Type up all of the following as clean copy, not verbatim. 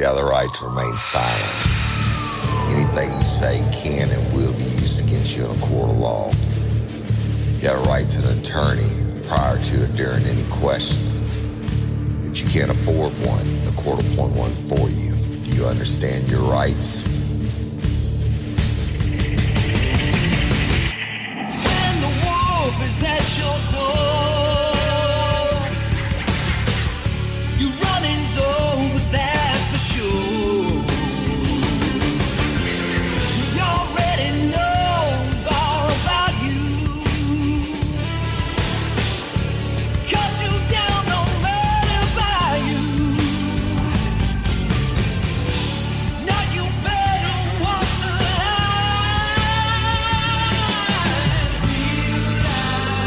have the right to remain silent. Anything you say can and will be used against you in a court of law. You have a right to an attorney prior to or during any question. If you can't afford one, the court will appoint one for you. Do you understand your rights? When the wolf is at your door, you running's over, that's for sure. He already knows all about you. Cut you down, no matter by you. Now you better walk the line. Real life,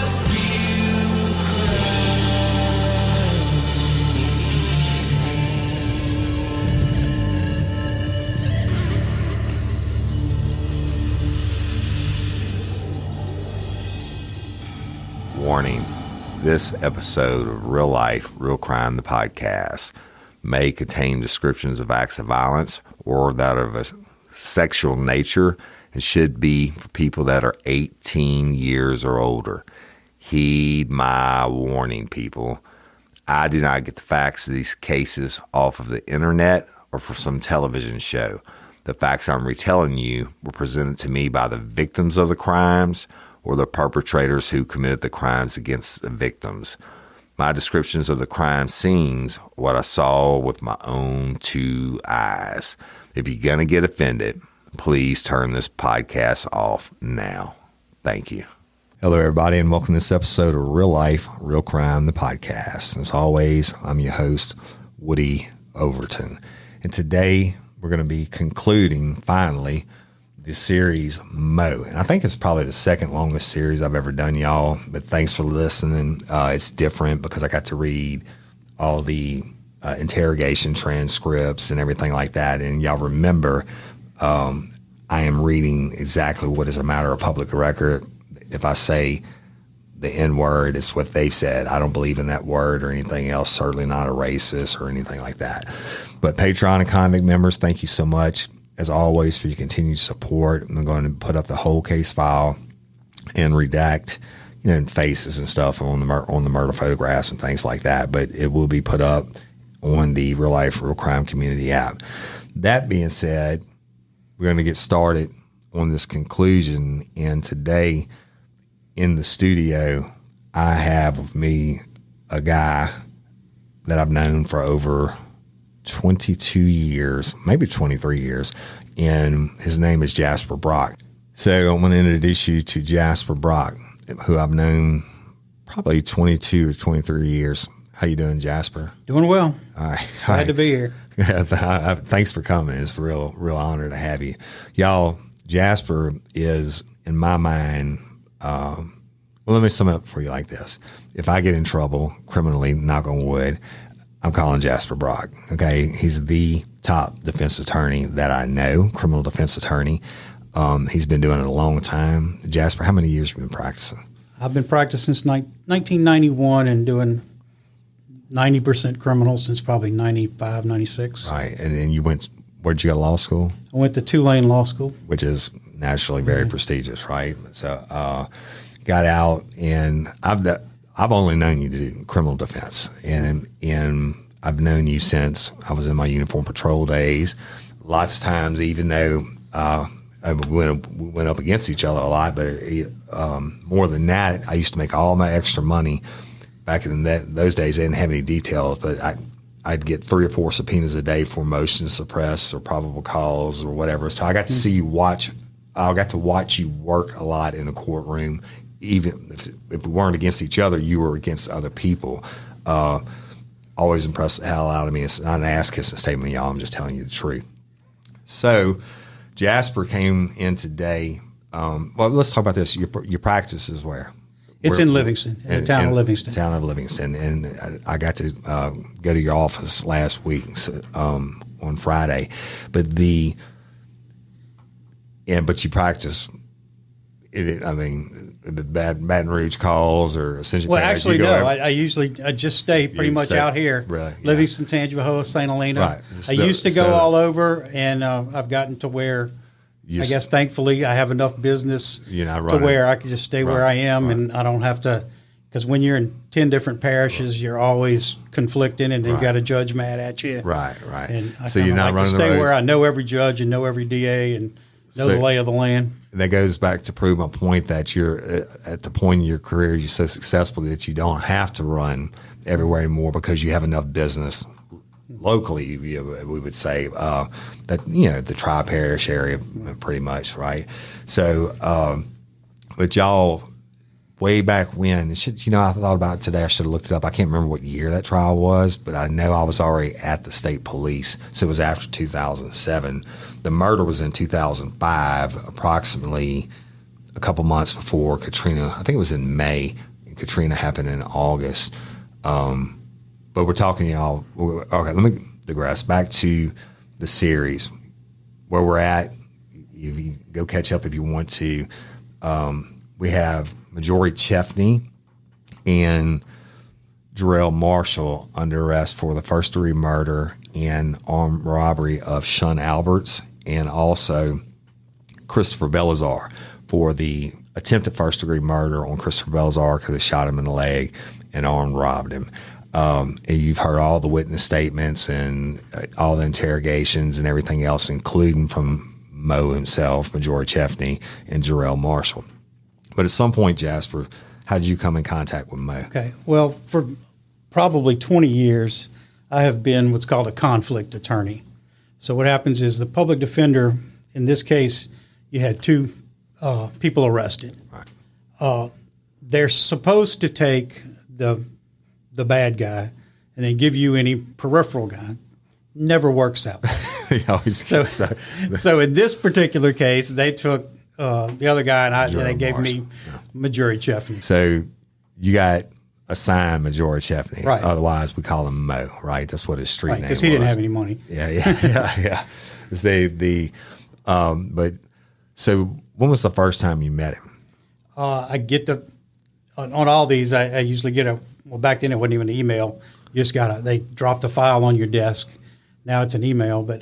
real Warning. This episode of Real Life, Real Crime, the podcast, may contain descriptions of acts of violence or that of a sexual nature and should be for people that are 18 years or older. Heed my warning, people. I do not get the facts of these cases off of the internet or from some television show. The facts I'm retelling you were presented to me by the victims of the crimes or the perpetrators who committed the crimes against the victims. My descriptions of the crime scenes, what I saw with my own two eyes. If you're going to get offended, please turn this podcast off now. Thank you. Hello, everybody, and welcome to this episode of Real Life, Real Crime, the podcast. As always, I'm your host, Woody Overton. And today, we're going to be concluding, finally, the series Mo. And I think it's probably the second longest series I've ever done, y'all. But thanks for listening. It's different because I got to read all the interrogation transcripts and everything like that. And y'all remember, I am reading exactly what is a matter of public record. If I say the N-word, it's what they've said. I don't believe in that word or anything else. Certainly not a racist or anything like that. But Patreon and Convict members, thank you so much, as always, for your continued support. I'm going to put up the whole case file and redact, faces and stuff on the murder photographs and things like that. But it will be put up on the Real Life, Real Crime Community app. That being said, we're going to get started on this conclusion. And today in the studio, I have with me a guy that I've known for over 22 years, maybe 23 years, and his name is Jasper Brock. So I'm going to introduce you to Jasper Brock, who I've known probably 22 or 23 years. How you doing, Jasper? Doing well. All right. Glad to be here. Thanks for coming. It's a real honor to have you. Y'all, Jasper is, in my mind, well, let me sum it up for you like this. If I get in trouble criminally, knock on wood, I'm calling Jasper Brock. Okay. He's the top defense attorney that I know, criminal defense attorney. He's been doing it a long time. Jasper, how many years have you been practicing? I've been practicing since 1991 and doing 90% criminal since probably 95, 96. Right. And then where'd you go to law school? I went to Tulane Law School. Which is naturally very prestigious, right? So, got out, and I've only known you to do criminal defense, and I've known you since I was in my uniform patrol days. Lots of times, even though we went up against each other a lot, but more than that, I used to make all my extra money. Back in those days, they didn't have any details, but I'd get 3 or 4 subpoenas a day for motion to suppress or probable cause or whatever. So I got to see you I got to watch you work a lot in a courtroom. Even if we weren't against each other, you were against other people. Always impressed the hell out of me. It's not an ass-kissing statement, y'all. I'm just telling you the truth. So Jasper came in today. Well, let's talk about this. Your practice is where? It's in Livingston, in the town of Livingston. Town of Livingston. And I got to go to your office last week on Friday. But you practice I mean, the Baton Rouge calls or Ascension Well, Parish, actually, you go no. every- I just stay pretty much stay- out here. right, yeah. Livingston, Tangipahoa, St. Helena. Right. I used to go So- all over, and I've gotten to where You I guess thankfully I have enough business You're not to running- where I can just stay where I Right, am, right. and I don't have to. Because when you're in 10 different parishes, you're always conflicting, and you've Right. got a judge mad at you. Right, right. And I So you're kinda not like running to the stay where roads. I know every judge and know every DA and know So- the lay of the land. That goes back to prove my point that you're at the point in your career you're so successful that you don't have to run everywhere anymore because you have enough business locally. We would say that the tri-parish area pretty much, right? So, but y'all way back when, I thought about it today. I should have looked it up. I can't remember what year that trial was, but I know I was already at the state police, so it was after 2007. The murder was in 2005, approximately a couple months before Katrina. I think it was in May, and Katrina happened in August. But we're talking, y'all. Okay, let me digress back to the series where we're at. If you go catch up if you want to. We have Majority Chefney and Jarrell Marshall under arrest for the first-degree murder and armed robbery of Shun Alberts, and also Christopher Belazar for the attempted first-degree murder on Christopher Belazar because they shot him in the leg and armed robbed him. And you've heard all the witness statements and all the interrogations and everything else, including from Mo himself, Majority Chefney, and Jarrell Marshall. But at some point, Jasper, how did you come in contact with Mo? Okay. Well, for probably 20 years, I have been what's called a conflict attorney. So what happens is the public defender, in this case, you had two people arrested. Right. They're supposed to take the bad guy and then give you any peripheral guy. Never works out. He always gets that. So in this particular case, they took the other guy and they gave me Majority Chefney. So you got assigned Majority Chefney. Right. Otherwise, we call him Mo, right? That's what his street name was. Because he didn't have any money. Yeah. It's but so when was the first time you met him? I get on all these, I usually get back then it wasn't even an email. You just they drop the file on your desk. Now it's an email, but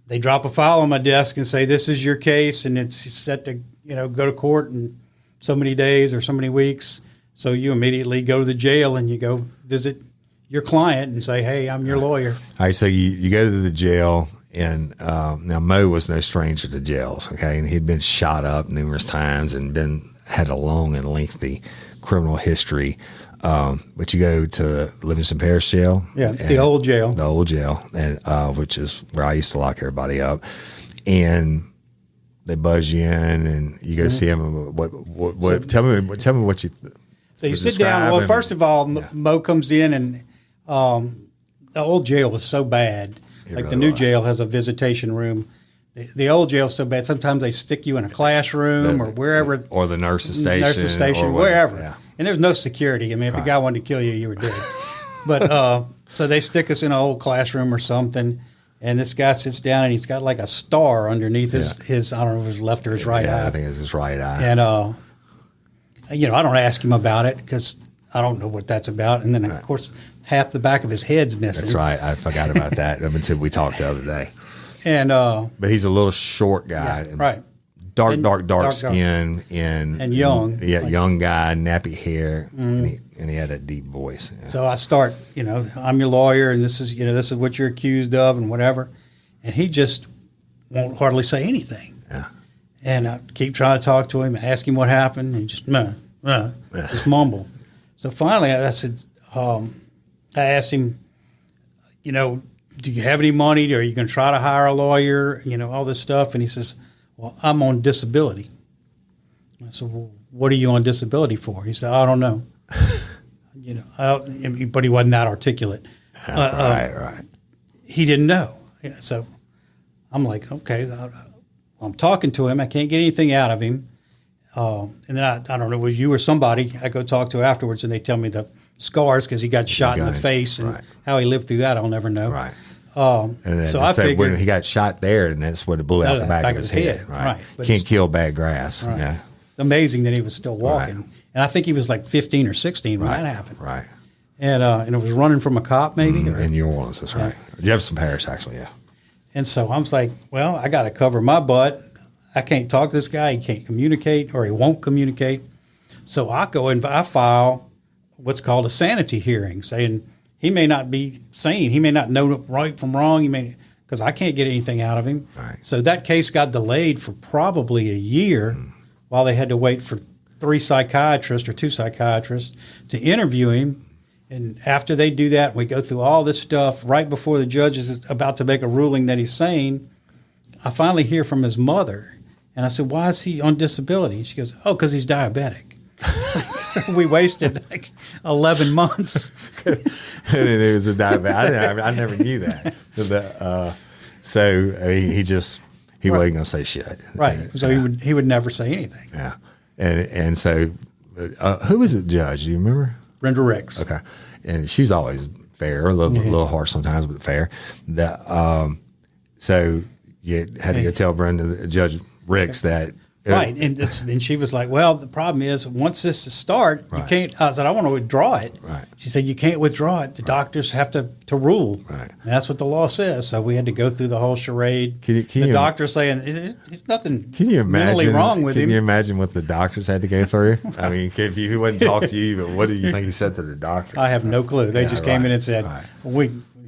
they drop a file on my desk and say, this is your case, and it's set to, go to court in so many days or so many weeks. So you immediately go to the jail and you go visit your client and say, hey, I'm your lawyer. All right, so you go to the jail, and now Mo was no stranger to jails, okay? And he'd been shot up numerous times and had a long and lengthy criminal history. But you go to Livingston Parish Jail. Yeah, the old jail. The old jail, and which is where I used to lock everybody up. And they buzz you in, and you go see him. What? Tell me what you. So you sit down. Well, him. first of all, Mo comes in, and the old jail was so bad. Like the new jail has a visitation room. The old jail's so bad. Sometimes they stick you in a classroom or wherever, or the nurse's station, or wherever. Yeah. And there's no security. I mean, if the guy wanted to kill you, you were dead. But so they stick us in an old classroom or something, and this guy sits down and he's got like a star underneath his I don't know if his left or his right eye. I think it's his right eye. And I don't ask him about it because I don't know what that's about. And then of course half the back of his head's missing. That's right. I forgot about that until we talked the other day. And but he's a little short guy, yeah, right? Dark skin, and young, young guy, nappy hair, and he had a deep voice. Yeah. So I start, I'm your lawyer, and this is what you're accused of, and whatever. And he just won't hardly say anything. Yeah. And I keep trying to talk to him, ask him what happened, and he just just mumble. So finally, I said, I asked him, do you have any money? Are you going to try to hire a lawyer? All this stuff. And he says, well, I'm on disability. I said, well, what are you on disability for? He said, I don't know. But he wasn't that articulate. Right. He didn't know. Yeah, so I'm like, okay, I'm talking to him. I can't get anything out of him. And then I don't know, it was you or somebody I go talk to afterwards, and they tell me the scars because he got shot in the face, and how he lived through that I'll never know. Right. And then So I so when figured he got shot there, and that's when it blew out the back of his head. Right. But Can't it's kill bad grass. right. Yeah. amazing that he was still walking. Right. And I think he was like 15 or 16 when Right. that happened. Right. And it was running from a cop, maybe. or- In New Orleans, that's right. Jefferson Parish, actually, yeah. And so I was like, well, I got to cover my butt. I can't talk to this guy. He can't communicate, or he won't communicate. So I go and I file what's called a sanity hearing, saying he may not be sane. He may not know right from wrong. He may, because I can't get anything out of him. Right. So that case got delayed for probably a year while they had to wait for 3 psychiatrists or 2 psychiatrists to interview him. And after they do that, we go through all this stuff right before the judge is about to make a ruling that he's sane. I finally hear from his mother. And I said, why is he on disability? She goes, oh, because he's diabetic. So we wasted like 11 months. And it was a diabetic. I never knew that. So I mean, he wasn't going to say shit. Right. So he would never say anything. Yeah. And so who was the judge? Do you remember? Brenda Ricks. Okay. And she's always fair, a little harsh sometimes, but fair. So you had to go tell Brenda, Judge Ricks, that. Right. And she was like, well, the problem is once this starts, you can't. I said, I want to withdraw it. Right. She said, you can't withdraw it. The doctors have to rule. Right. And that's what the law says. So we had to go through the whole charade. Can the you, doctor saying, there's nothing can you imagine, mentally wrong with him. Can you imagine what the doctors had to go through? I mean, if he wouldn't talk to you, but what do you think he said to the doctors? I have no clue. They just came in and said,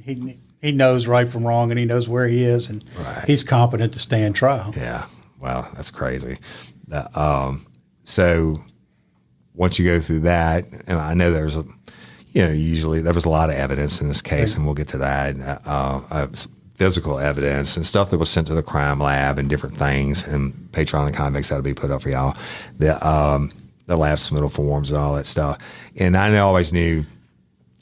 he knows right from wrong, and he knows where he is, and he's competent to stand trial. Yeah. Wow, that's crazy. So once you go through that, and I know there's usually there was a lot of evidence in this case, and we'll get to that, physical evidence and stuff that was sent to the crime lab and different things, and Patreon and convicts that'll be put up for y'all. The lab submittal forms and all that stuff. And I always knew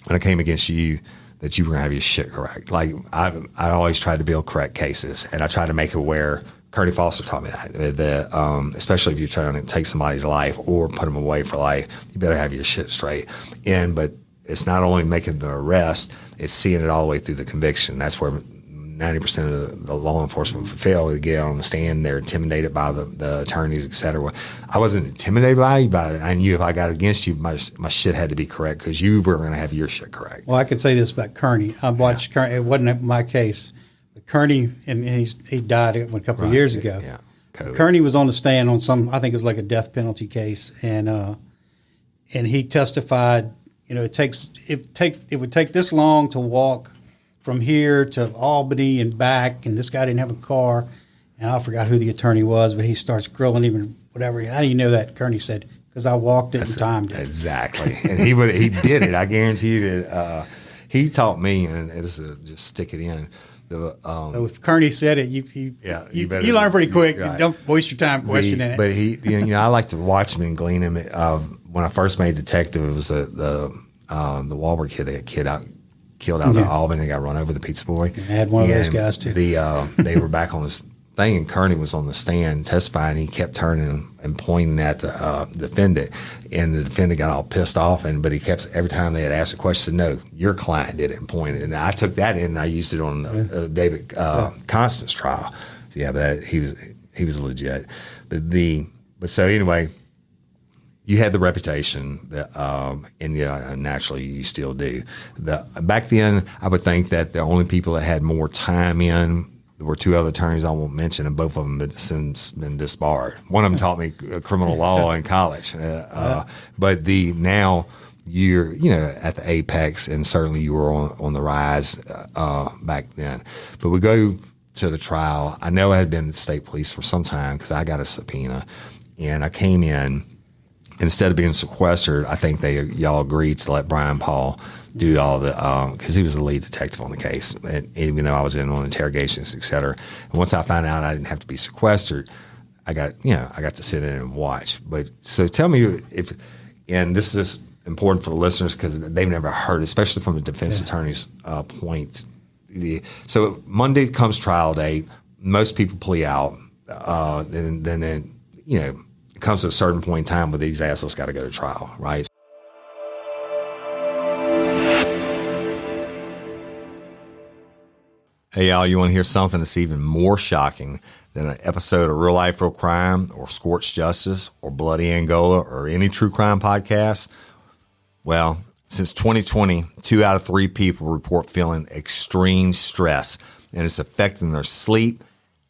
when I came against you that you were going to have your shit correct. Like I always tried to build correct cases, and I tried to make it where Kearney Foster taught me that, especially if you're trying to take somebody's life or put them away for life, you better have your shit straight. But it's not only making the arrest, it's seeing it all the way through the conviction. That's where 90% of the law enforcement fail to get on the stand. They're intimidated by the attorneys, et cetera. I wasn't intimidated by you, but I knew if I got against you, my shit had to be correct because you were going to have your shit correct. Well, I could say this about Kearney. I watched Kearney. It wasn't my case. Kearney, and he died a couple of years ago. Yeah, Kearney was on the stand on I think it was like a death penalty case, and he testified. It would take this long to walk from here to Albany and back, and this guy didn't have a car, and I forgot who the attorney was, but he starts grilling him, whatever. How do you know that? Kearney said, because I walked it and timed it. Exactly, and he did it. I guarantee you that he taught me, and it's just stick it in. So if Kearney said it, you learn pretty quick. Right. Don't waste your time questioning it. But I like to watch him and glean him. When I first made detective, it was the Wahlberg kid that killed out of Albany. They got run over, the pizza boy. I had one of those guys too. They were back on this thing, and Kearney was on the stand testifying. He kept turning and pointing at the defendant, and the defendant got all pissed off. But he kept, every time they had asked a question, no, your client did it, and pointed. And I took that in and I used it on David Constant's trial. So but he was legit. But so anyway, you had the reputation that, and naturally you still do. Back then, I would think that the only people that had more time in were 2 other attorneys I won't mention, and both of them have since been disbarred. One of them taught me criminal law in college. But now you're, at the apex, and certainly you were on the rise back then. But we go to the trial. I know I had been at the state police for some time because I got a subpoena, and I came in. Instead of being sequestered, I think y'all agreed to let Brian Paul do all the, because he was the lead detective on the case, and even though I was in on interrogations, et cetera. And once I found out I didn't have to be sequestered, I got to sit in and watch. But so tell me and this is important for the listeners because they've never heard, especially from a defense attorney's point. So Monday comes trial date. Most people plea out. Then it comes to a certain point in time where these assholes got to go to trial, right? Hey, y'all, you want to hear something that's even more shocking than an episode of Real Life, Real Crime or Scorched Justice or Bloody Angola or any true crime podcast? Well, since 2020, 2 out of 3 people report feeling extreme stress, and it's affecting their sleep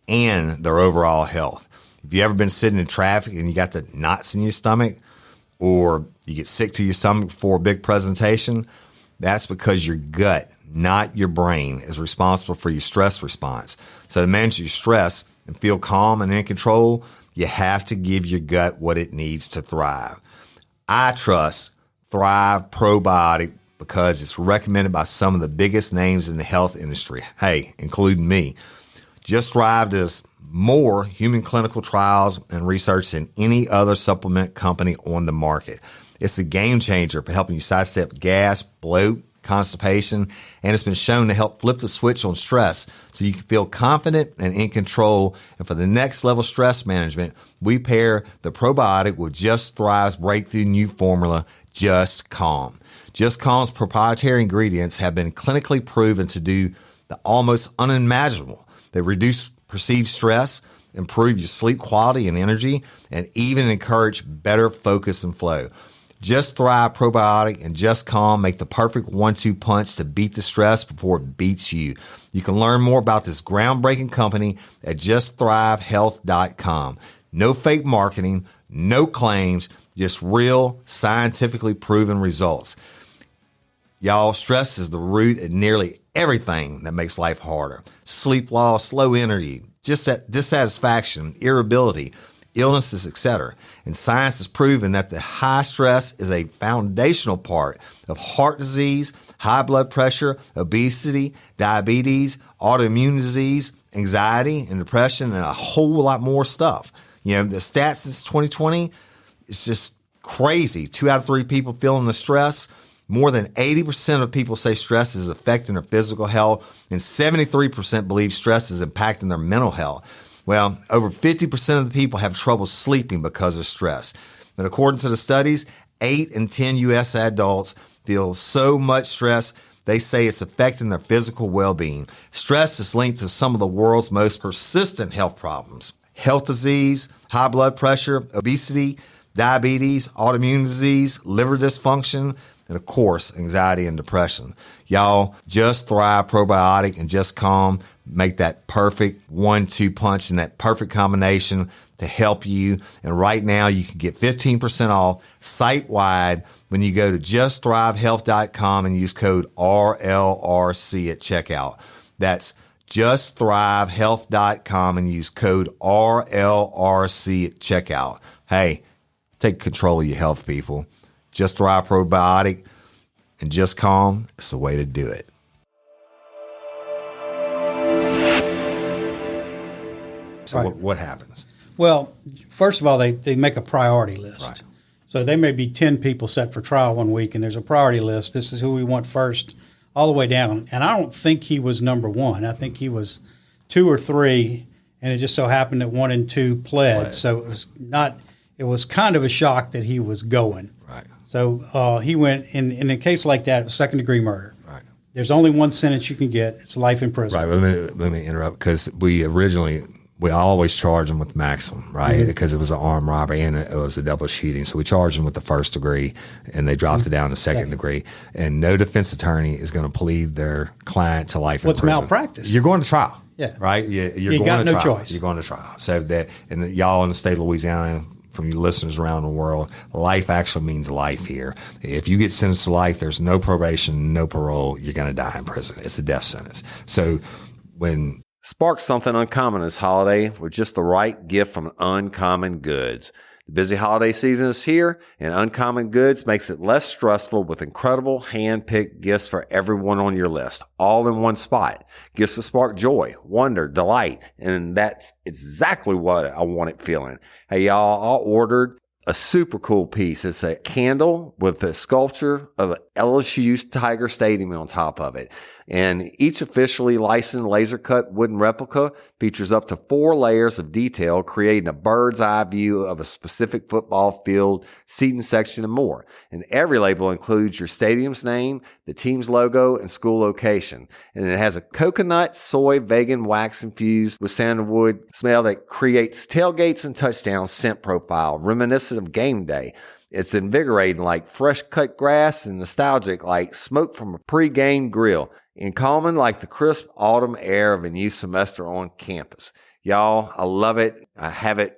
and their overall health. If you ever been sitting in traffic and you got the knots in your stomach, or you get sick to your stomach before a big presentation, that's because your gut, not your brain, is responsible for your stress response. So to manage your stress and feel calm and in control, you have to give your gut what it needs to thrive. I trust Thrive Probiotic because it's recommended by some of the biggest names in the health industry. Hey, including me. Just Thrive does more human clinical trials and research than any other supplement company on the market. It's a game changer for helping you sidestep gas, bloat, constipation, and it's been shown to help flip the switch on stress so you can feel confident and in control. And for the next level stress management, we pair the probiotic with Just Thrive's breakthrough new formula, Just Calm. Just Calm's proprietary ingredients have been clinically proven to do the almost unimaginable. They reduce perceived stress, improve your sleep quality and energy, and even encourage better focus and flow. Just Thrive Probiotic and Just Calm make the perfect 1-2 punch to beat the stress before it beats you. You can learn more about this groundbreaking company at justthrivehealth.com. No fake marketing, no claims, just real, scientifically proven results. Y'all, stress is the root of nearly everything that makes life harder. Sleep loss, low energy, dissatisfaction, irritability, illnesses, etc. And science has proven that the high stress is a foundational part of heart disease, high blood pressure, obesity, diabetes, autoimmune disease, anxiety, and depression, and a whole lot more stuff. You know, the stats since 2020, it's just crazy. 2 out of 3 people feeling the stress. More than 80% of people say stress is affecting their physical health, and 73% believe stress is impacting their mental health. Well, over 50% of the people have trouble sleeping because of stress. And according to the studies, 8 in 10 U.S. adults feel so much stress, they say it's affecting their physical well-being. Stress is linked to some of the world's most persistent health problems: health disease, high blood pressure, obesity, diabetes, autoimmune disease, liver dysfunction, and of course, anxiety and depression. Y'all, Just Thrive Probiotic and Just Calm make that perfect 1-2 punch and that perfect combination to help you. And right now you can get 15% off site-wide when you go to justthrivehealth.com and use code RLRC at checkout. That's justthrivehealth.com and use code RLRC at checkout. Hey, take control of your health, people. Just Thrive Probiotic and Just Calm is the way to do it. So Right. what happens? Well, first of all, they make a priority list. Right. So there may be 10 people set for trial one week, and there's a priority list. This is who we want first, all the way down. And I don't think he was number 1. I think he was 2 or 3, and it just so happened that 1 and 2 pled. So it was not. It was kind of a shock that he was going. Right. So he went in a case like that. It was second-degree murder. Right. There's only one sentence you can get. It's life in prison. Right. Let me interrupt because we always charge them with maximum, right? Because it was an armed robbery and it was a double shooting. So we charged them with the first degree and they dropped it down to second degree. And no defense attorney is going to plead their client to life in prison. What's malpractice? You're going to trial. Yeah. Right? You're going got to no trial. choice. You're going to trial. So that, and y'all in the state of Louisiana, from you listeners around the world, life actually means life here. If you get sentenced to life, there's no probation, no parole. You're going to die in prison. It's a death sentence. So when Spark something uncommon this holiday with just the right gift from Uncommon Goods. The busy holiday season is here, and Uncommon Goods makes it less stressful with incredible hand-picked gifts for everyone on your list, all in one spot. Gifts to spark joy, wonder, delight, and that's exactly what I wanted feeling. Hey, y'all, I ordered a super cool piece. It's a candle with a sculpture of an LSU Tiger Stadium on top of it. And each officially licensed laser cut wooden replica features up to 4 layers of detail, creating a bird's eye view of a specific football field, seating section, and more. And every label includes your stadium's name, the team's logo, and school location. And it has a coconut, soy, vegan wax infused with sandalwood smell that creates tailgates and touchdown scent profile, reminiscent of game day. It's invigorating like fresh cut grass and nostalgic like smoke from a pre-game grill, and calming like the crisp autumn air of a new semester on campus. Y'all, I love it. I have it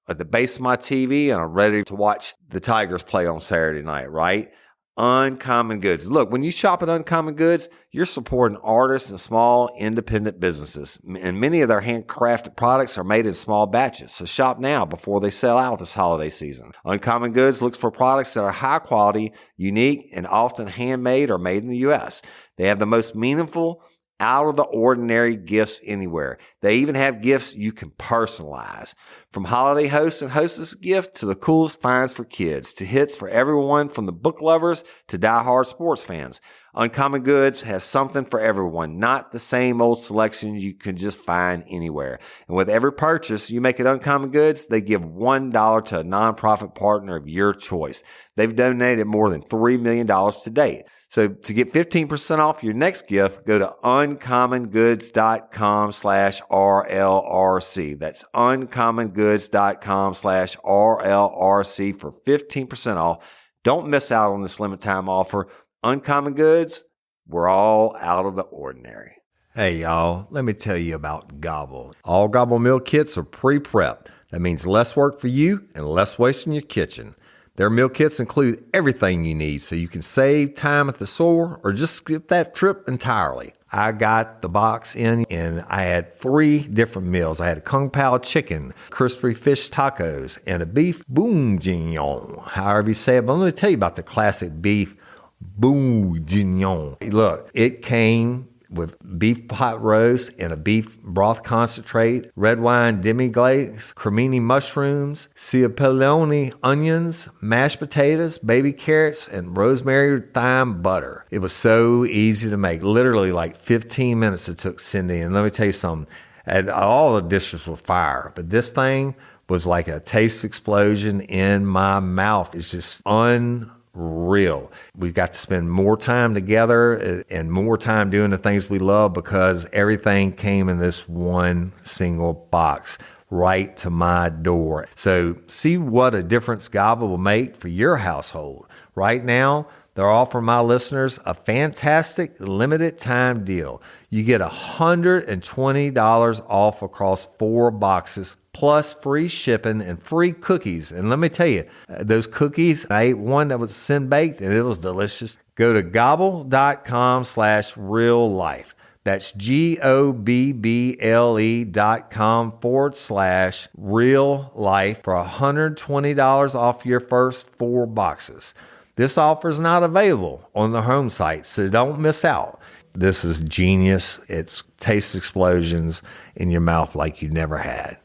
at the base of my TV, and I'm ready to watch the Tigers play on Saturday night, right? Uncommon Goods. Look, when you shop at Uncommon Goods, you're supporting artists and small independent businesses. And many of their handcrafted products are made in small batches. So shop now before they sell out this holiday season. Uncommon Goods looks for products that are high quality, unique, and often handmade or made in the U.S. They have the most meaningful, out of the ordinary gifts anywhere. They even have gifts you can personalize. From holiday hosts and hostess gift to the coolest finds for kids, to hits for everyone from the book lovers to diehard sports fans. Uncommon Goods has something for everyone, not the same old selections you can just find anywhere. And with every purchase you make at Uncommon Goods, they give $1 to a nonprofit partner of your choice. They've donated more than $3 million to date. So to get 15% off your next gift, go to uncommongoods.com/RLRC. That's uncommongoods.com/RLRC for 15% off. Don't miss out on this limited time offer. Uncommon Goods, we're all out of the ordinary. Hey, y'all, let me tell you about Gobble. All Gobble meal kits are pre-prepped. That means less work for you and less waste in your kitchen. Their meal kits include everything you need so you can save time at the store or just skip that trip entirely. I got the box in and I had 3 different meals. I had a Kung Pao chicken, crispy fish tacos, and a beef bourguignon, however you say it. But let me tell you about the classic beef bourguignon. Look, it came with beef pot roast and a beef broth concentrate, red wine demi-glaze, cremini mushrooms, cipollone onions, mashed potatoes, baby carrots, and rosemary thyme butter. It was so easy to make. Literally like 15 minutes it took Cindy. And let me tell you something, and all the dishes were fire, but this thing was like a taste explosion in my mouth. It's just unreal. We've got to spend more time together and more time doing the things we love because everything came in this one single box right to my door. So see what a difference Gobble will make for your household. Right now, they're offering my listeners a fantastic limited time deal. You get $120 off across 4 boxes plus free shipping and free cookies. And let me tell you, those cookies, I ate one that was sin baked and it was delicious. Go to gobble.com/real life. That's GOBBLE.com/real life for $120 off your first 4 boxes. This offer is not available on the home site, so don't miss out. This is genius. It's taste explosions in your mouth like you never had.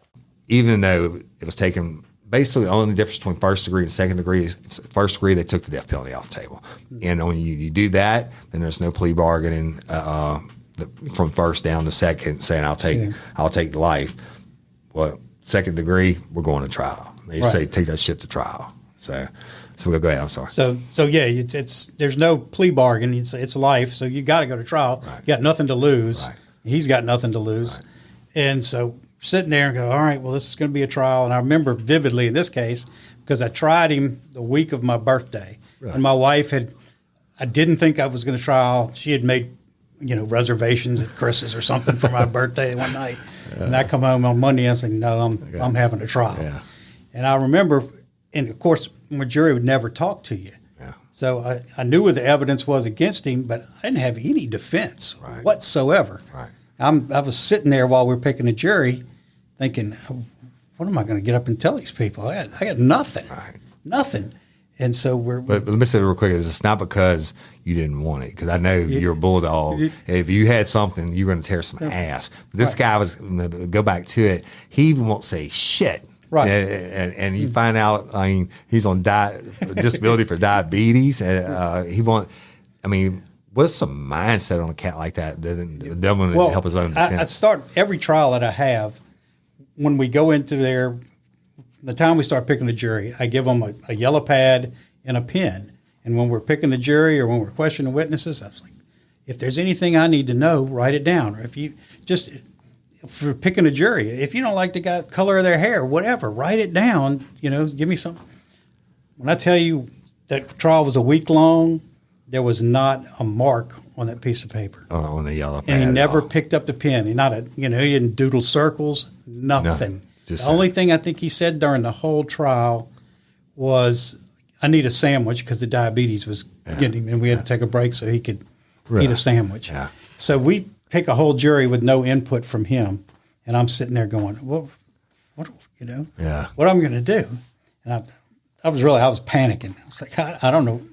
Even though it was taken, basically the only difference between first degree and second degree is first degree, they took the death penalty off the table. And when you do that, then there's no plea bargaining from first down to second saying, I'll take life. Well, second degree, we're going to trial. They say, take that shit to trial. So we'll go ahead. I'm sorry. So yeah, it's there's no plea bargain. It's life. So you got to go to trial. Right. You got nothing to lose. Right. He's got nothing to lose. Right. And so sitting there and go, all right, well, this is going to be a trial. And I remember vividly in this case because I tried him the week of my birthday, Right. and my wife I didn't think I was going to trial. She had made reservations at Chris's or something for my birthday one night, and I come home on Monday and I said, no, I'm having a trial. Yeah. And I remember. And, of course, my jury would never talk to you. Yeah. So I knew what the evidence was against him, but I didn't have any defense whatsoever. Right. I was sitting there while we were picking a jury thinking, what am I going to get up and tell these people? I got nothing. Right. Nothing. And so But let me say real quick, it's not because you didn't want it, because I know you're a bulldog. If you had something, you're going to tear some ass. This guy was, go back to it, he even won't say shit. Right. And you find out, I mean, he's on disability for diabetes. And what What's the mindset on a cat like that? Doesn't want to help his own defense? I start every trial that I have. When we go into there, the time we start picking the jury, I give them a yellow pad and a pen. And when we're picking the jury or when we're questioning witnesses, I was like, if there's anything I need to know, write it down. Or if we're picking a jury, if you don't like the color of their hair, whatever, write it down. Give me something. When I tell you that trial was a week long, there was not a mark on that piece of paper. On the yellow pad. And he never picked up the pen. He didn't doodle circles, nothing. The only thing I think he said during the whole trial was, I need a sandwich because the diabetes was getting him, and we had to take a break so he could eat a sandwich. Yeah. So we pick a whole jury with no input from him, and I'm sitting there going, well, what am I going to do? And I was panicking. I was like, I don't know.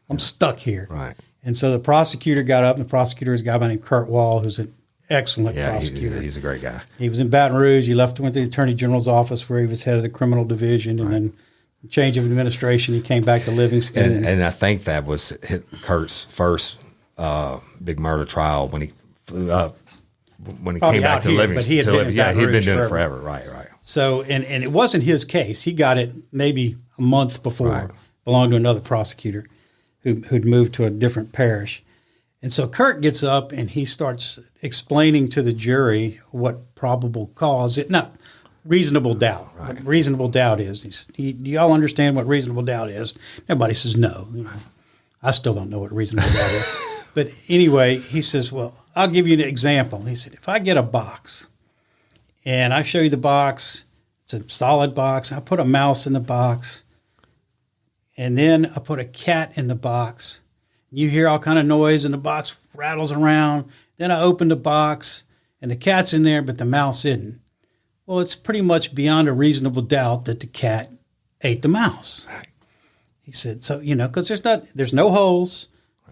I'm stuck here. Right. And so the prosecutor got up, and the prosecutor is a guy by the name Kurt Wall, who's an excellent prosecutor. He's a great guy. He was in Baton Rouge. He went to the Attorney General's office where he was head of the criminal division, and then change of administration, he came back to Livingston. And I think that was Kurt's first big murder trial when he came back to Livingston. But he'd been doing it forever. Right. So, and it wasn't his case. He got it maybe a month before, belonged to another prosecutor who'd moved to a different parish. And so Kurt gets up and he starts explaining to the jury what probable cause, not reasonable doubt. Right. What reasonable doubt is. Do y'all understand what reasonable doubt is? Everybody says no. I still don't know what reasonable doubt is. But anyway, he says, well, I'll give you an example. He said, if I get a box and I show you the box, it's a solid box, I put a mouse in the box, and then I put a cat in the box, you hear all kind of noise and the box rattles around, then I open the box and the cat's in there, but the mouse isn't. Well, it's pretty much beyond a reasonable doubt that the cat ate the mouse. Right. He said, so, because there's no holes.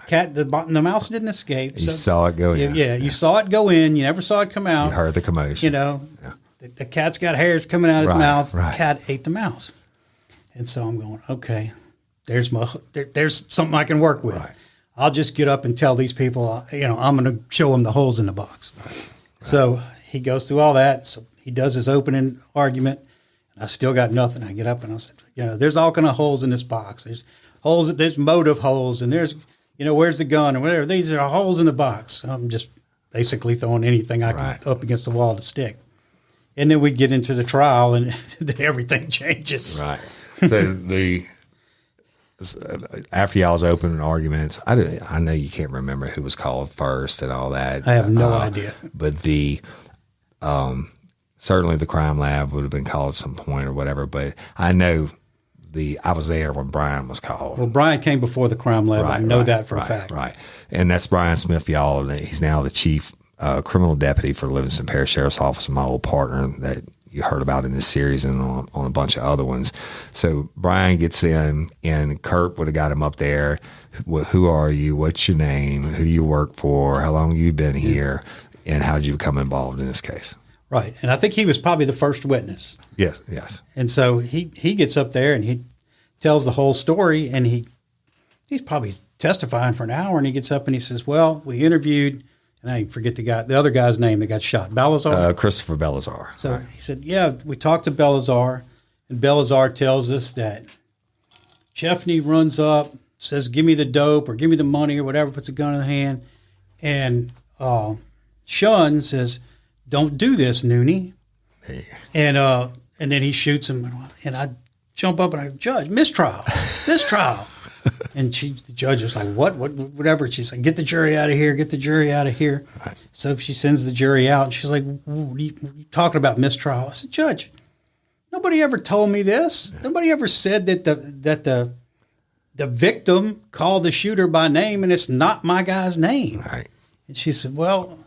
The mouse didn't escape. You saw it go in. Yeah, you saw it go in. You never saw it come out. You heard the commotion. The cat's got hairs coming out of his mouth. Right. The cat ate the mouse. And so I'm going, okay, there's something I can work with. Right. I'll just get up and tell these people, I'm going to show them the holes in the box. Right. So he goes through all that. So he does his opening argument, and I still got nothing. I get up and I said, there's all kind of holes in this box. There's holes, there's motive holes, and there's, where's the gun and whatever. These are holes in the box. I'm just basically throwing anything I can up against the wall to stick. And then we get into the trial, and then everything changes. Right. So after y'all's opening arguments, I know you can't remember who was called first and all that. I have no idea. But certainly the crime lab would have been called at some point or whatever. But I know I was there when Brian was called. Well, Brian came before the crime lab. I know that for a fact. Right. And that's Brian Smith, y'all. He's now the chief criminal deputy for Livingston Parish Sheriff's Office, my old partner that you heard about in this series and on a bunch of other ones. So Brian gets in, and Kurt would have got him up there. Who are you? What's your name? Who do you work for? How long have you been here? And how did you become involved in this case? Right. And I think he was probably the first witness. Yes. And so he gets up there and he tells the whole story, and he's probably testifying for an hour, and he gets up and he says, well, we interviewed, and I forget the other guy's name that got shot, Balazar? Christopher Balazar. So he said, yeah, we talked to Balazar, and Balazar tells us that Chefney runs up, says, give me the dope or give me the money or whatever, puts a gun in the hand, and Shun says, don't do this, Noonie. Hey. And then he shoots him, and I jump up and I go, Judge, mistrial. And the judge is like, whatever. She's like, get the jury out of here. Right. So she sends the jury out, and she's like, what are you talking about, mistrial? I said, Judge, nobody ever told me this. Yeah. Nobody ever said that the victim called the shooter by name, and it's not my guy's name. Right. And she said, well,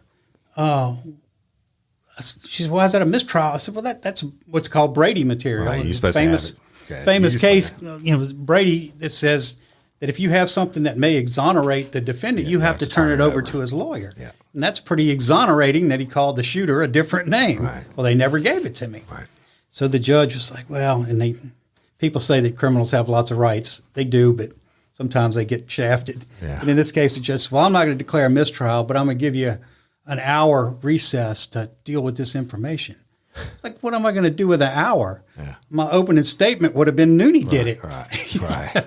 she said, why is that a mistrial? I said, well, that's what's called Brady material. Right. You're supposed to have it. Famous case, Brady, that says that if you have something that may exonerate the defendant, you have to turn it over to his lawyer. Yeah. And that's pretty exonerating that he called the shooter a different name. Right. Well, they never gave it to me. Right. So the judge was like, well, and people say that criminals have lots of rights. They do, but sometimes they get shafted. Yeah. And in this case, it's just, well, I'm not going to declare a mistrial, but I'm going to give you an hour recess to deal with this information. It's like, what am I going to do with an hour? Yeah. My opening statement would have been Nooney did it. Right.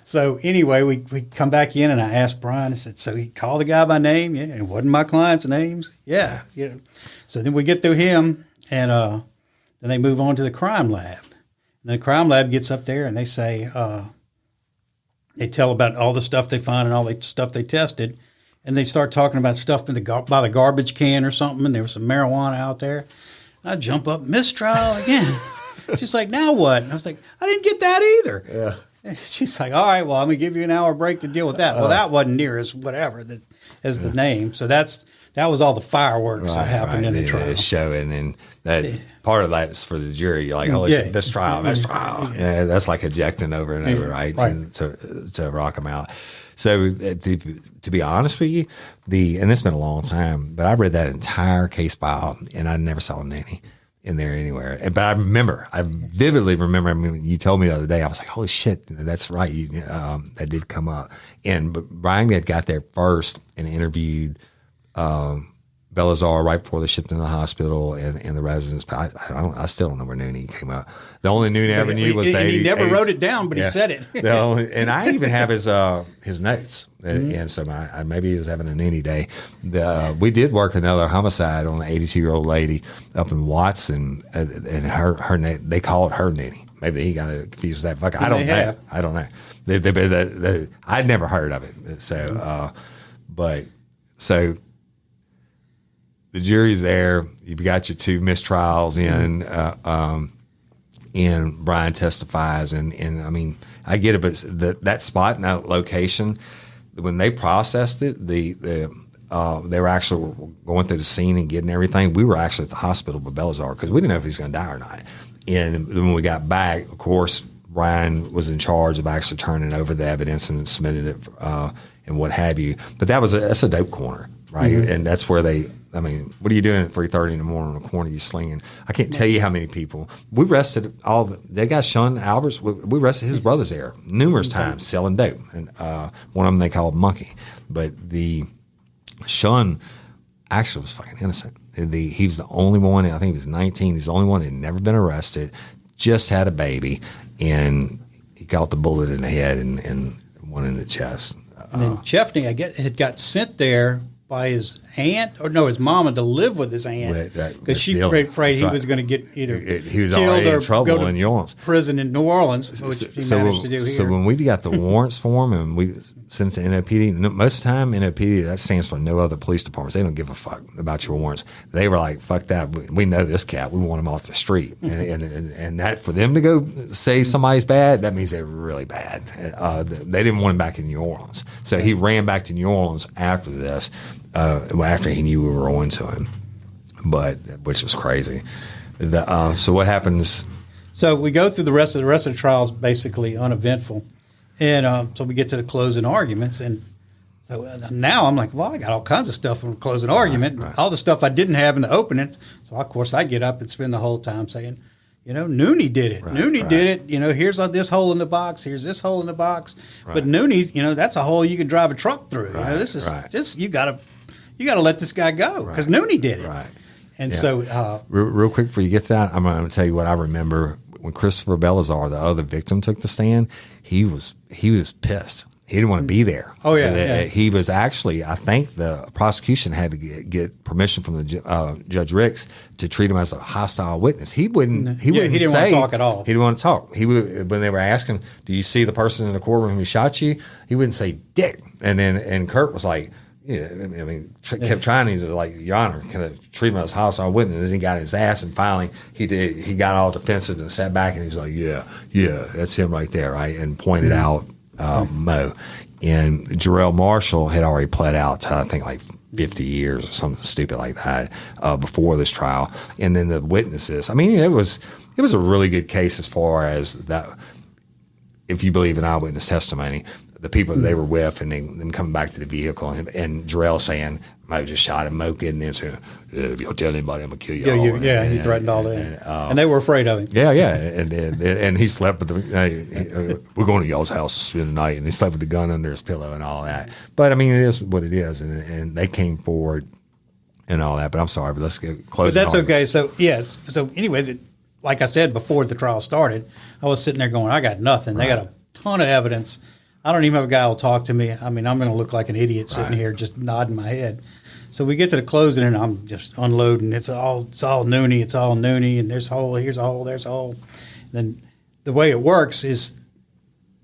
So anyway, we come back in and I asked Brian, I said, so he called the guy by name? Yeah, it wasn't my client's names. Yeah. So then we get through him and then they move on to the crime lab. And the crime lab gets up there and they say, they tell about all the stuff they find and all the stuff they tested. And they start talking about stuff by the garbage can or something. And there was some marijuana out there. And I jump up, mistrial again. She's like, now what? And I was like, I didn't get that either. Yeah. She's like, all right, well, I'm going to give you an hour break to deal with that. Well, that wasn't near as whatever as the name. So that was all the fireworks that happened in the trial. Showing, and that part of that is for the jury. You're like, holy shit, this trial. Yeah, that's like ejecting over and over, right? To rock them out. So to be honest with you, and it's been a long time, but I read that entire case file and I never saw Nanny in there anywhere. But I vividly remember, I mean, you told me the other day, I was like, holy shit, that's right. That did come up. But Brian had got there first and interviewed Belazar right before they shipped him to the hospital and the residents. But I still don't know where Nooney came up. The only Nooney I ever knew was the 80s. He never wrote it down, but he said it. And I even have his notes. And so maybe he was having a Nooney day. We did work another homicide on an 82-year-old lady up in Watson, and her name, they called her Nooney. Maybe he got confused with that. Fuck, I don't know. I'd never heard of it. So, so the jury's there. You've got your two mistrials in, and Brian testifies. And I mean, I get it, but that spot and that location, when they processed it, they were actually going through the scene and getting everything. We were actually at the hospital with Belazar because we didn't know if he was going to die or not. And when we got back, of course, Brian was in charge of actually turning over the evidence and submitting it and what have you. But that's a dope corner, right? Mm-hmm. And that's where what are you doing at 3:30 in the morning on the corner? You slinging? I can't tell you how many people. We arrested that guy, Sean Alberts. We arrested his brothers there numerous times selling dope. And one of them they called Monkey. But the Sean actually was fucking innocent. He was the only one, I think he was 19. He's the only one that had never been arrested, just had a baby, and he got the bullet in the head and one in the chest. And then Chapman, had got sent there by his aunt, his mama, to live with his aunt because she afraid he was going to get either he was killed already or in trouble go to in New Orleans. Prison in New Orleans, which he managed to do here. So when we got the warrants for him and we sent it to NOPD, most of the time NOPD, that stands for no other police departments. They don't give a fuck about your warrants. They were like, fuck that. We know this cat. We want him off the street. And that for them to go say somebody's bad, that means they're really bad. They didn't want him back in New Orleans. So he ran back to New Orleans after this. After he knew we were on to him, which was crazy. So what happens? So we go through the rest of the trials basically uneventful, and so we get to the closing arguments, and so now I'm like, well, I got all kinds of stuff from the closing argument, all the stuff I didn't have in the opening. So of course I get up and spend the whole time saying, Nooney did it. Nooney did it. Here's this hole in the box. Here's this hole in the box. Right. But Nooney's, that's a hole you could drive a truck through. This is you got to let this guy go because Nooney did it. Right. And so, real quick before you get to that, I'm going to tell you what I remember when Christopher Belazar, the other victim, took the stand. He was pissed. He didn't want to be there. Oh yeah. He was actually. I think the prosecution had to get permission from the Judge Ricks to treat him as a hostile witness. He wouldn't. He didn't want to talk at all. He didn't want to talk. He would, when they were asking, "Do you see the person in the courtroom who shot you?" He wouldn't say "dick." And Kurt was like, "Yeah." I mean, kept trying. He's like, "Your Honor, can I treat him as a hostile witness?" And then he got his ass, and finally he did. He got all defensive and sat back, and he was like, "Yeah, that's him right there," right, and pointed out Mo. And Jarrell Marshall had already pled out to, I think, like 50 years or something stupid like that before this trial. And then the witnesses, I mean, it was a really good case as far as that, if you believe in eyewitness testimony, the people that they were with and them coming back to the vehicle and Jarrell saying, might have just shot him, Moke it, and then said, if y'all tell anybody, I'm going to kill y'all. He threatened all that. And they were afraid of him. Yeah, and he slept with we're going to y'all's house to spend the night, and he slept with the gun under his pillow and all that. But I mean, it is what it is, and they came forward and all that. But I'm sorry, but let's get close. But that's okay. So yes. So anyway, like I said before the trial started, I was sitting there going, I got nothing. They got a ton of evidence. I don't even have a guy who'll talk to me. I mean, I'm going to look like an idiot sitting here just nodding my head. So we get to the closing, and I'm just unloading. It's all Nooney. It's all Nooney, and there's a hole. Here's a hole. There's a hole. And then the way it works is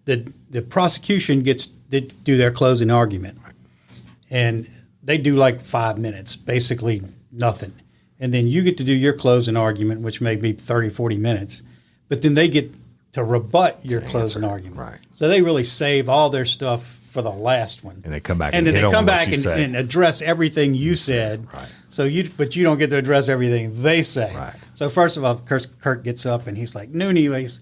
that the prosecution gets to do their closing argument, and they do like 5 minutes, basically nothing. And then you get to do your closing argument, which may be 30, 40 minutes. But then they get to rebut your closing argument. Right. So they really save all their stuff for the last one. And they come back and and then hit they come on back what you say. and address everything you said. Right. So but you don't get to address everything they say. Right. So first of all, Kirk gets up and he's like, Nooney,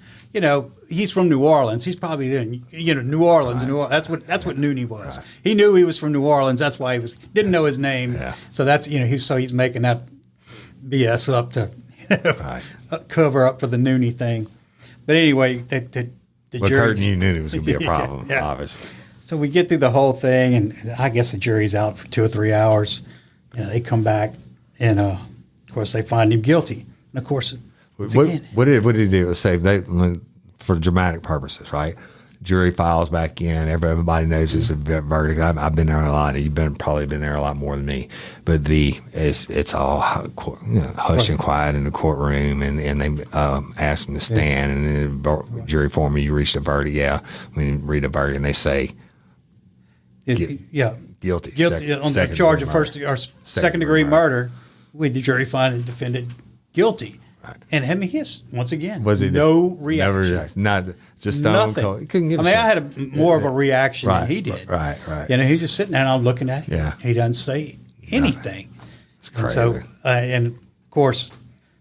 he's from New Orleans. He's probably in, New Orleans. Right. New Orleans. That's what Nooney was. Right. He knew he was from New Orleans. That's why didn't know his name. Yeah. So that's he's making that BS up to cover up for the Nooney thing. But anyway, the But jury. Kurt knew it was going to be a problem, Yeah. obviously. So we get through the whole thing, and I guess the jury's out for 2 or 3 hours. They come back, and of course they find him guilty. And of course, What did he do? Let's say for dramatic purposes, right? Jury files back in. Everybody knows it's a verdict. I've been there a lot. You've probably been there a lot more than me. But it's all hush and quiet in the courtroom, and they ask them to stand, and then the jury form, you reached a verdict. Yeah, we read a verdict, and they say, guilty. Guilty on the charge of second degree murder. With the jury find the defendant guilty. Right. And I mean, once again, no reaction. Not just stone cold. He couldn't give a shit. I had more of a reaction than he did. Right. He's just sitting there and I'm looking at him. Yeah. He doesn't say anything. It's crazy. And so, and of course,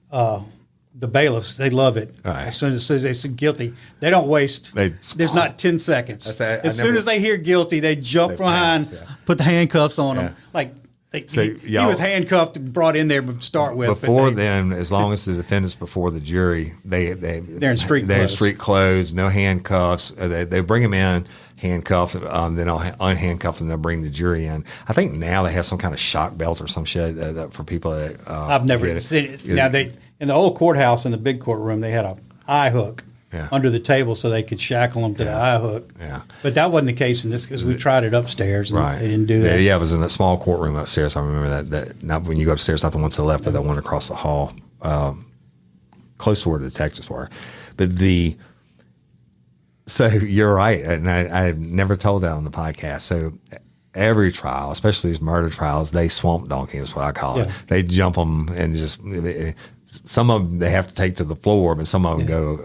the bailiffs, they love it. Right. As soon as they say guilty, they don't waste. There's not 10 seconds. As soon as they hear guilty, they jump behind, put the handcuffs on them. Like, he was handcuffed and brought in there to start with. Before then, as long as the defendant's before the jury, they're in street clothes, no handcuffs. They bring them in handcuffed, then I'll unhandcuff them. They'll bring the jury in. I think now they have some kind of shock belt or some shit for people that. I've never seen it. Now in the old courthouse in the big courtroom, they had a eye hook. Under the table so they could shackle them to the eye hook. Yeah. But that wasn't the case in this because we tried it upstairs and they didn't do that. Yeah, it was in a small courtroom upstairs. I remember that not when you go upstairs, not the one to the left, but that one across the hall, close to where the detectives were. But so you're right, and I never told that on the podcast. So every trial, especially these murder trials, they swamp donkey is what I call it. They jump them and just some of them they have to take to the floor, but some of them go,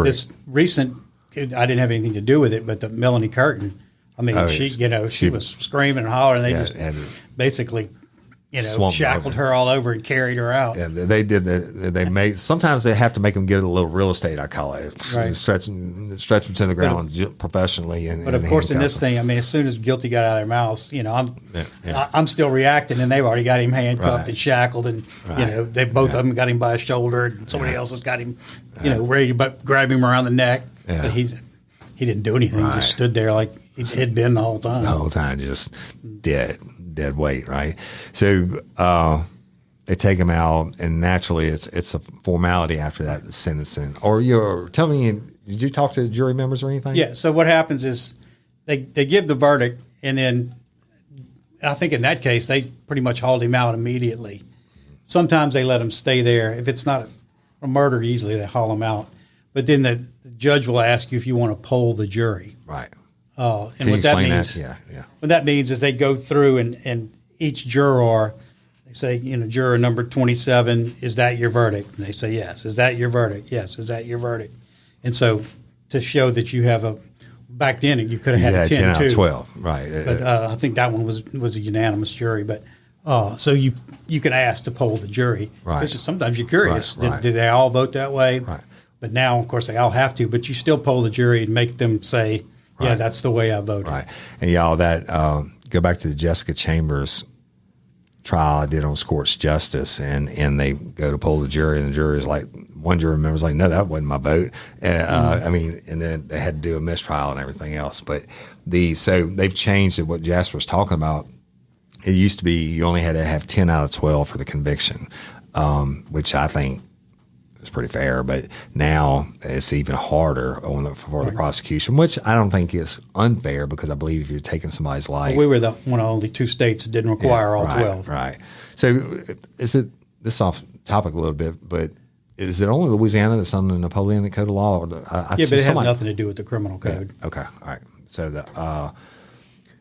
this recent, I didn't have anything to do with it, but the Melanie Curtin, I mean, she was screaming and hollering. They just basically, shackled her all over and carried her out. Yeah, they did that. They made sometimes they have to make them get a little real estate. I call it stretch them to the ground professionally. But of course, in this thing, I mean, as soon as guilty got out of their mouths, I'm still reacting, and they've already got him handcuffed and shackled, and they both of them got him by his shoulder, and somebody else has got him, ready to grab him around the neck. Yeah. But he didn't do anything. He just stood there like he'd been the whole time. The whole time, just dead weight, right? So they take him out, and naturally, it's a formality after that, the sentencing. Or tell me, did you talk to the jury members or anything? Yeah. So what happens is they give the verdict, and then I think in that case they pretty much hauled him out immediately. Sometimes they let him stay there. If it's not a murder, easily they haul him out. But then the judge will ask you if you want to poll the jury. Right. And what that means, what that means is they go through and each juror, they say, juror number 27, is that your verdict? And they say, yes. Is that your verdict? Yes. Is that your verdict? And so to show that you have back then you could have had 10 out of 12, right? But I think that one was a unanimous jury. But so you can ask to poll the jury. Right. Sometimes you're curious. Right. Did they all vote that way? Right. But now, of course, they all have to. But you still poll the jury and make them say Yeah, that's the way I voted. Right. And y'all, that go back to the Jessica Chambers trial I did on Scorched Justice, and they go to poll the jury, and the jury is like, one jury member was like, no, that wasn't my vote. I mean, and then they had to do a mistrial and everything else. But so they've changed it. What Jasper was talking about, it used to be you only had to have 10 out of 12 for the conviction, which I think is pretty fair. But now it's even harder for the prosecution, which I don't think is unfair, because I believe if you're taking somebody's life. Well, we were one of only 2 states that didn't require all 12. Right. So is it, this is off topic a little bit, but is it only Louisiana that's on the Napoleonic Code of Law? Or But it has nothing to do with the criminal code. Yeah. Okay. All right. So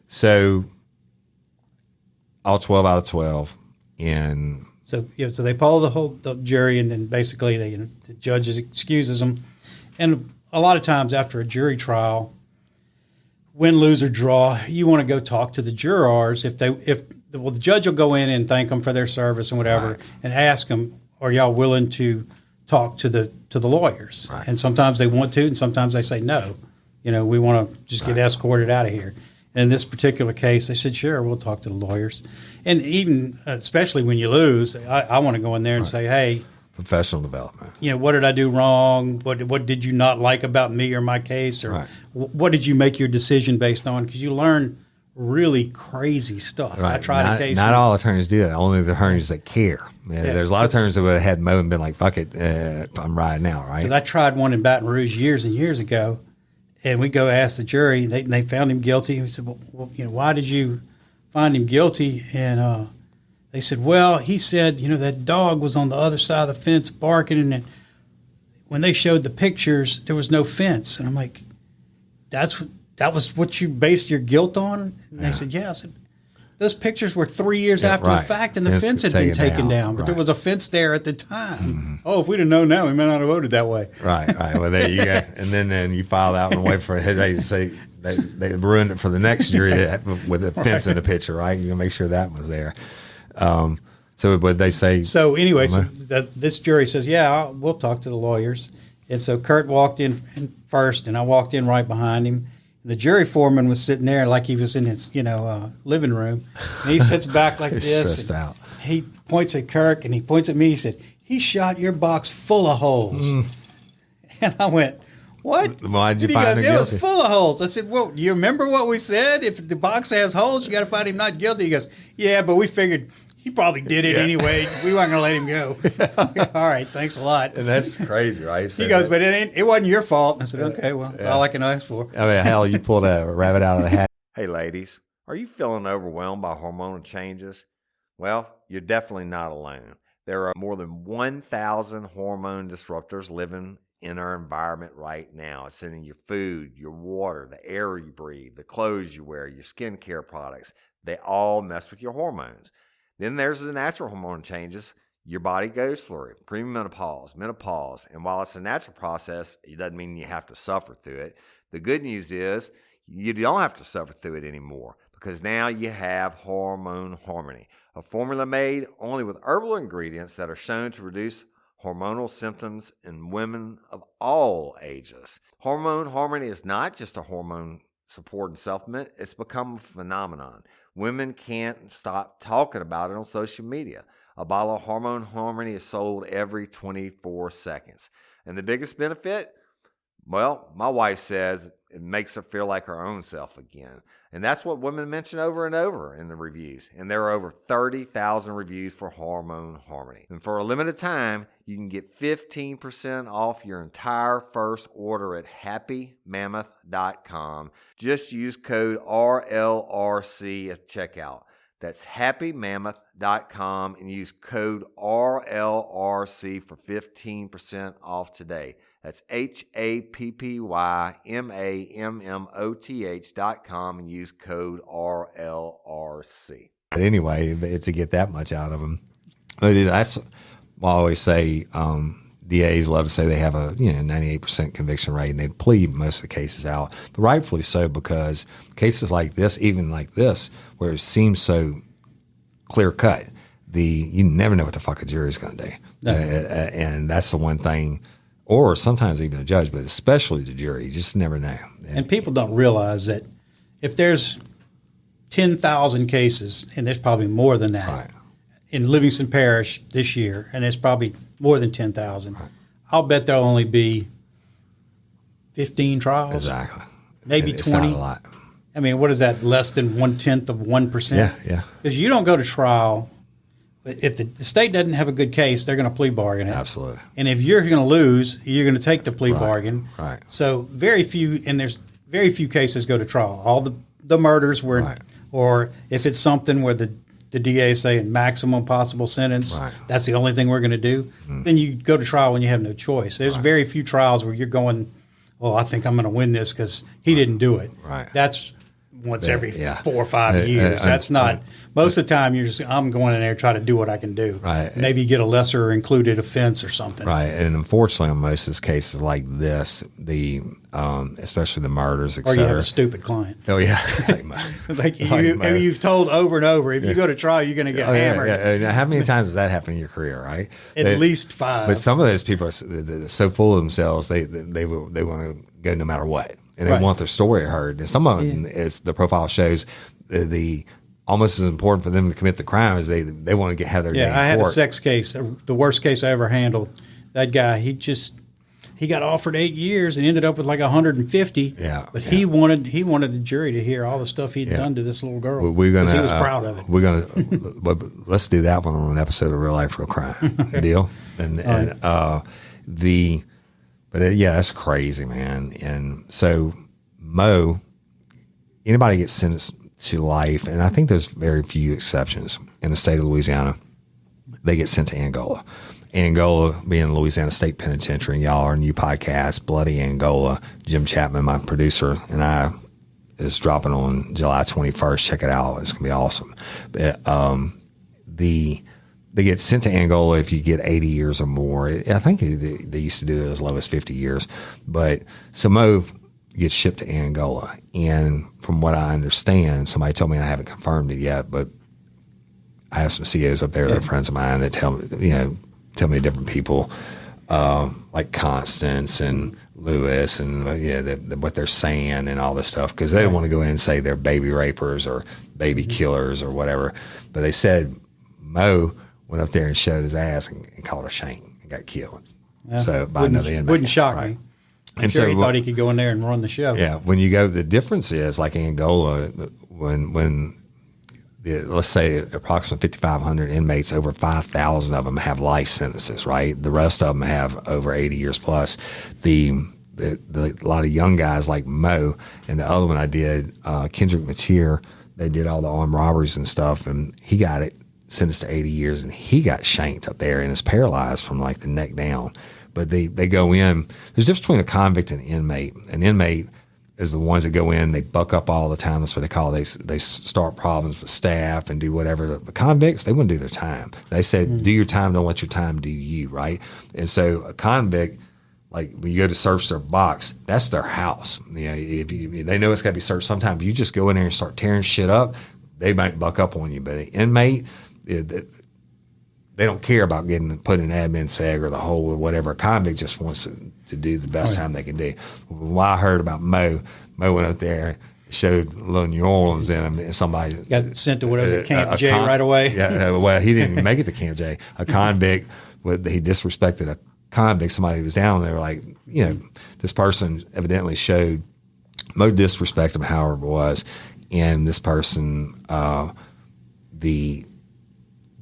so all 12 out of 12 in. So they poll the jury, and then basically the judge excuses them. And a lot of times after a jury trial, win, lose, or draw, you want to go talk to the jurors. The judge will go in and thank them for their service and whatever, and ask them, "Are y'all willing to talk to the lawyers?" Right. And sometimes they want to, and sometimes they say no. We want to just get escorted out of here. And in this particular case, they said, "Sure, we'll talk to the lawyers." And even, especially when you lose, I want to go in there and say, "Hey, professional development. What did I do wrong? What did you not like about me or my case? Or what did you make your decision based on?" Because you learn really crazy stuff. Right. I tried a case. Not all attorneys do that. Only the attorneys that care. There's a lot of attorneys that would have had Mo and been like, "Fuck it, I'm riding out." Right. Because I tried one in Baton Rouge years and years ago, and we go ask the jury. They found him guilty. We said, "Well, why did you find him guilty?" And they said, "Well, he said, that dog was on the other side of the fence barking, and when they showed the pictures, there was no fence." And I'm like, that was what you based your guilt on? And they said, "Yeah." I said, "Those pictures were 3 years after the fact, and the fence had been taken down. But there was a fence there at the time." Mm-hmm. "Oh, if we'd have known now, we might not have voted that way." Right. Well, there you go. And then you file out and wait for it. They say they ruined it for the next jury with a fence in the picture, right? You make sure that was there. So what they say. So anyway, this jury says, "Yeah, we'll talk to the lawyers." And so Kurt walked in first, and I walked in right behind him. The jury foreman was sitting there like he was in his, living room. And he sits back like this. Stressed out. He points at Kirk, and he points at me. He said, "He shot your box full of holes." And I went, "What?" Why did you find him guilty? It was guilty? full of holes. I said, "Well, do you remember what we said? If the box has holes, you got to find him not guilty." He goes, "Yeah, but we figured he probably did it anyway. We weren't going to let him go." All right, thanks a lot. And that's crazy, right? He goes, "But it wasn't your fault." And I said, "Okay, well, that's all I can ask for." I mean, hell, you pulled a rabbit out of the hat. Hey, ladies, are you feeling overwhelmed by hormonal changes? Well, you're definitely not alone. There are more than 1,000 hormone disruptors living in our environment right now. It's in your food, your water, the air you breathe, the clothes you wear, your skincare products. They all mess with your hormones. Then there's the natural hormone changes your body goes through, premenopause, menopause. And while it's a natural process, it doesn't mean you have to suffer through it. The good news is you don't have to suffer through it anymore, because now you have Hormone Harmony, a formula made only with herbal ingredients that are shown to reduce hormonal symptoms in women of all ages. Hormone Harmony is not just a hormone support and supplement. It's become a phenomenon. Women can't stop talking about it on social media. A bottle of Hormone Harmony is sold every 24 seconds. And the biggest benefit? Well, my wife says it makes her feel like her own self again. And that's what women mention over and over in the reviews. And there are over 30,000 reviews for Hormone Harmony. And for a limited time, you can get 15% off your entire first order at happymammoth.com. Just use code RLRC at checkout. That's happymammoth.com and use code RLRC for 15% off today. That's happymammoth.com and use code RLRC. But anyway, to get that much out of them, that's why I always say DAs love to say they have a 98% conviction rate, and they plead most of the cases out, but rightfully so, because cases like this, even like this, where it seems so clear cut, you never know what the fuck a jury's going to do, and that's the one thing. Or sometimes even a judge, but especially the jury, you just never know. And people don't realize that if there's 10,000 cases, and there's probably more than that Right. in Livingston Parish this year, and it's probably more than 10,000, I'll bet there'll only be 15 trials. Exactly. Maybe It's 20. not a lot. I mean, what is that? Less than 1/10 of 1%? Yeah. Because you don't go to trial. If the state doesn't have a good case, they're going to plea bargain it. Absolutely. And if you're going to lose, you're going to take the plea bargain. Right. So there's very few cases go to trial. All the murders were, Right. or if it's something where the DA is saying maximum possible sentence, Right. that's the only thing we're going to do, then you go to trial when you have no choice. There's very few trials where you're going, well, I think I'm going to win this because he didn't do it. Right. That's once every Yeah. 4 or 5 years. That's not most of the time. You're just I'm going in there to try to do what I can do. Right. Maybe get a lesser included offense or something. Right, and unfortunately, in most of these cases like this, especially the murders, et Or you have cetera. a stupid client. Oh yeah, Like you've told over and over, if you go to trial, you're going to get hammered. Yeah. How many times has that happened in your career? Right, At least 5. But some of those people are so full of themselves, they want to go no matter what, and they Right. want their story heard. And some of them, as the profile shows, the almost as important for them to commit the crime as they want to have their day in I had court. a sex case, the worst case I ever handled. That guy, he got offered 8 years and ended up with like 150. Yeah, but yeah. he wanted the jury to hear all the stuff he'd done to this little girl. We're gonna. 'Cause he was proud of it. We're gonna. But let's do that one on an episode of Real Life, Real Crime. Deal. Yeah, that's crazy, man. And so Mo, anybody gets sentenced to life, and I think there's very few exceptions in the state of Louisiana. They get sent to Angola. Angola being Louisiana State Penitentiary, and y'all are a new podcast, Bloody Angola. Jim Chapman, my producer, and I is dropping on July 21st. Check it out. It's going to be awesome. But, they get sent to Angola if you get 80 years or more. I think they used to do it as low as 50 years. But so Mo gets shipped to Angola. And from what I understand, somebody told me, and I haven't confirmed it yet, but I have some COs up there that are friends of mine that tell me different people, like Constance and Lewis and what they're saying and all this stuff, because they don't want to go in and say they're baby rapers or baby killers or whatever. But they said Mo went up there and showed his ass and caught a shank and got killed. Yeah. So by another inmate. Wouldn't shock right. me. I'm sure he thought he could go in there and run the show. Yeah, when you go, the difference is like Angola, let's say approximately 5,500 inmates, over 5,000 of them have life sentences, right? The rest of them have over 80 years plus. A lot of young guys like Mo, and the other one I did, Kendrick Mateer, they did all the armed robberies and stuff, and he got it sentenced to 80 years, and he got shanked up there and is paralyzed from like the neck down. But they go in. There's a difference between a convict and an inmate. An inmate is the ones that go in, they buck up all the time. That's what they call it. They start problems with staff and do whatever. The convicts, they wouldn't do their time. They said, do your time, don't let your time do you, right? And so a convict, like when you go to search their box, that's their house. They know it's got to be searched sometime. If you just go in there and start tearing shit up, they might buck up on you. But an inmate, they don't care about getting put in admin seg or the hole or whatever. A convict just wants to do the best time they can do. When I heard about Mo went up there, showed a little New Orleans in him, and somebody Got sent to Camp J right away. Yeah, well, he didn't make it to Camp J. A convict, he disrespected a convict. Somebody who was down there, like, this person evidently showed Mo disrespect him, however it was, and this person,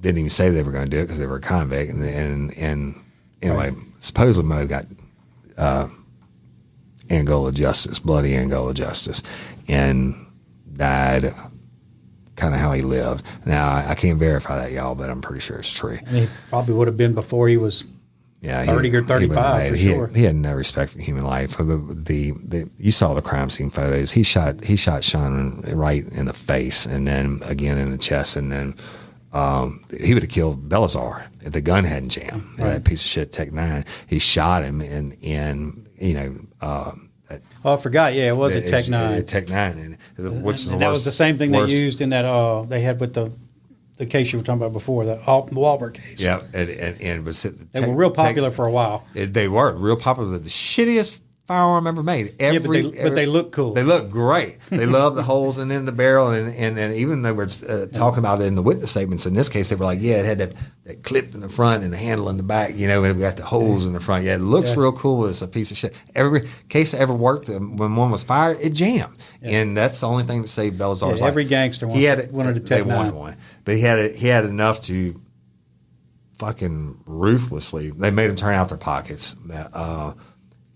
didn't even say they were going to do it because they were a convict. And anyway, supposedly Mo got Angola justice, bloody Angola justice, and died kind of how he lived. Now, I can't verify that, y'all, but I'm pretty sure it's true. And he probably would have been before he was 30 or 35 for sure. He had no respect for human life. You saw the crime scene photos. He shot Sean right in the face, and then again in the chest, and then he would have killed Belazar if the gun hadn't jammed. Right. That piece of shit, Tech 9. He shot him, and I forgot. Yeah, it was a Tech 9. Tech 9, which is the And that worst, was the same thing worst. they used in that they had with the case you were talking about before, the Wahlberg case. Yeah, and was They were real popular for a while. They were real popular. The shittiest firearm ever made. but they look cool. They look great. They love the holes in the barrel, and even they were talking about it in the witness statements. In this case, they were like, yeah, it had that clip in the front and the handle in the back, and we got the holes in the front. Yeah, it looks real cool. It's a piece of shit. Every case that ever worked, when one was fired, it jammed, and that's the only thing that saved Belazar's life. Every gangster wanted to take one, but he had enough to fucking ruthlessly. They made him turn out their pockets. That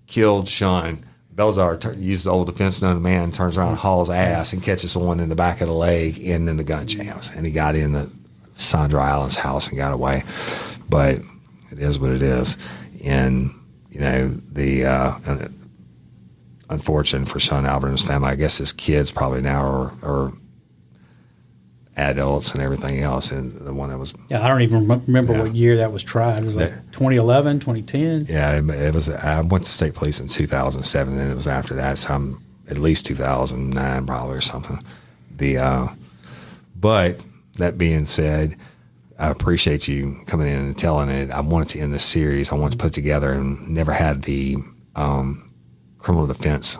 killed Sean. Belazar used the old defense known to man, turns around and hauls ass and catches one in the back of the leg, and then the gun jams. And he got in the Sandra Island's house and got away. But it is what it is. And, the unfortunate for Sean Albert and his family, I guess his kids probably now are adults and everything else. And the one that was... Yeah, I don't even remember what year that was tried. It was like 2011, 2010? Yeah, it was. I went to state police in 2007, and it was after that, so I'm at least 2009 probably or something. But that being said, I appreciate you coming in and telling it. I wanted to end this series. I wanted to put together and never had the criminal defense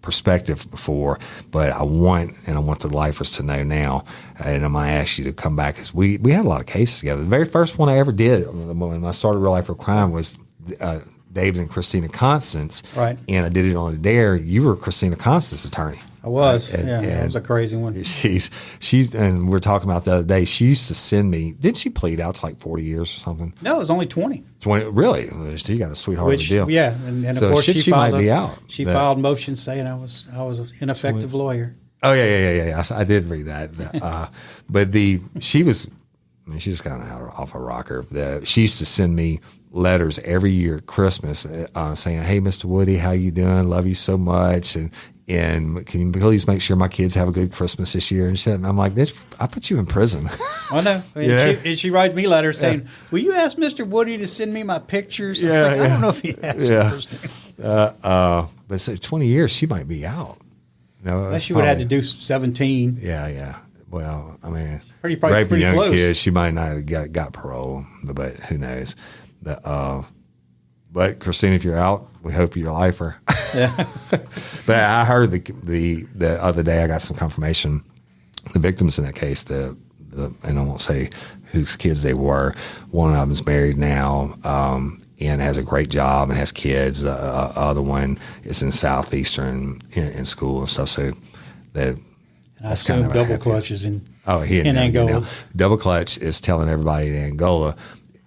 perspective before, but I want the lifers to know now, and I'm going to ask you to come back, because we had a lot of cases together. The very first one I ever did when I started Real Life Real Crime was David and Christina Constance, right? And I did it on a dare. You were Christina Constance's attorney. I was, that was a crazy one. She's, and we were talking about the other day, she used to send me, didn't she plead out to like 40 years or something? No, it was only 20. 20, really? She got a sweetheart of a deal. Yeah, and so of course she might be out. She filed motions saying I was an ineffective lawyer. Oh, yeah. I did read that. But she was, she was kind of off a rocker. She used to send me letters every year at Christmas saying, hey, Mr. Woody, how you doing? Love you so much. And can you please make sure my kids have a good Christmas this year and shit? And I'm like, bitch, I put you in prison. I know. And she writes me letters saying, will you ask Mr. Woody to send me my pictures? I don't know if he has yours. But so 20 years, she might be out. No, unless she would have had to do 17. Yeah. Well, I mean, pretty young close. kids, she might not have got parole, but who knows? But Christina, if you're out, we hope you're a lifer. Yeah. But I heard the other day, I got some confirmation. The victims in that case, and I won't say whose kids they were. One of them is married now and has a great job and has kids. The other one is in Southeastern in school and stuff. So that's kind of Double Clutch is in Angola. Double Clutch is telling everybody in Angola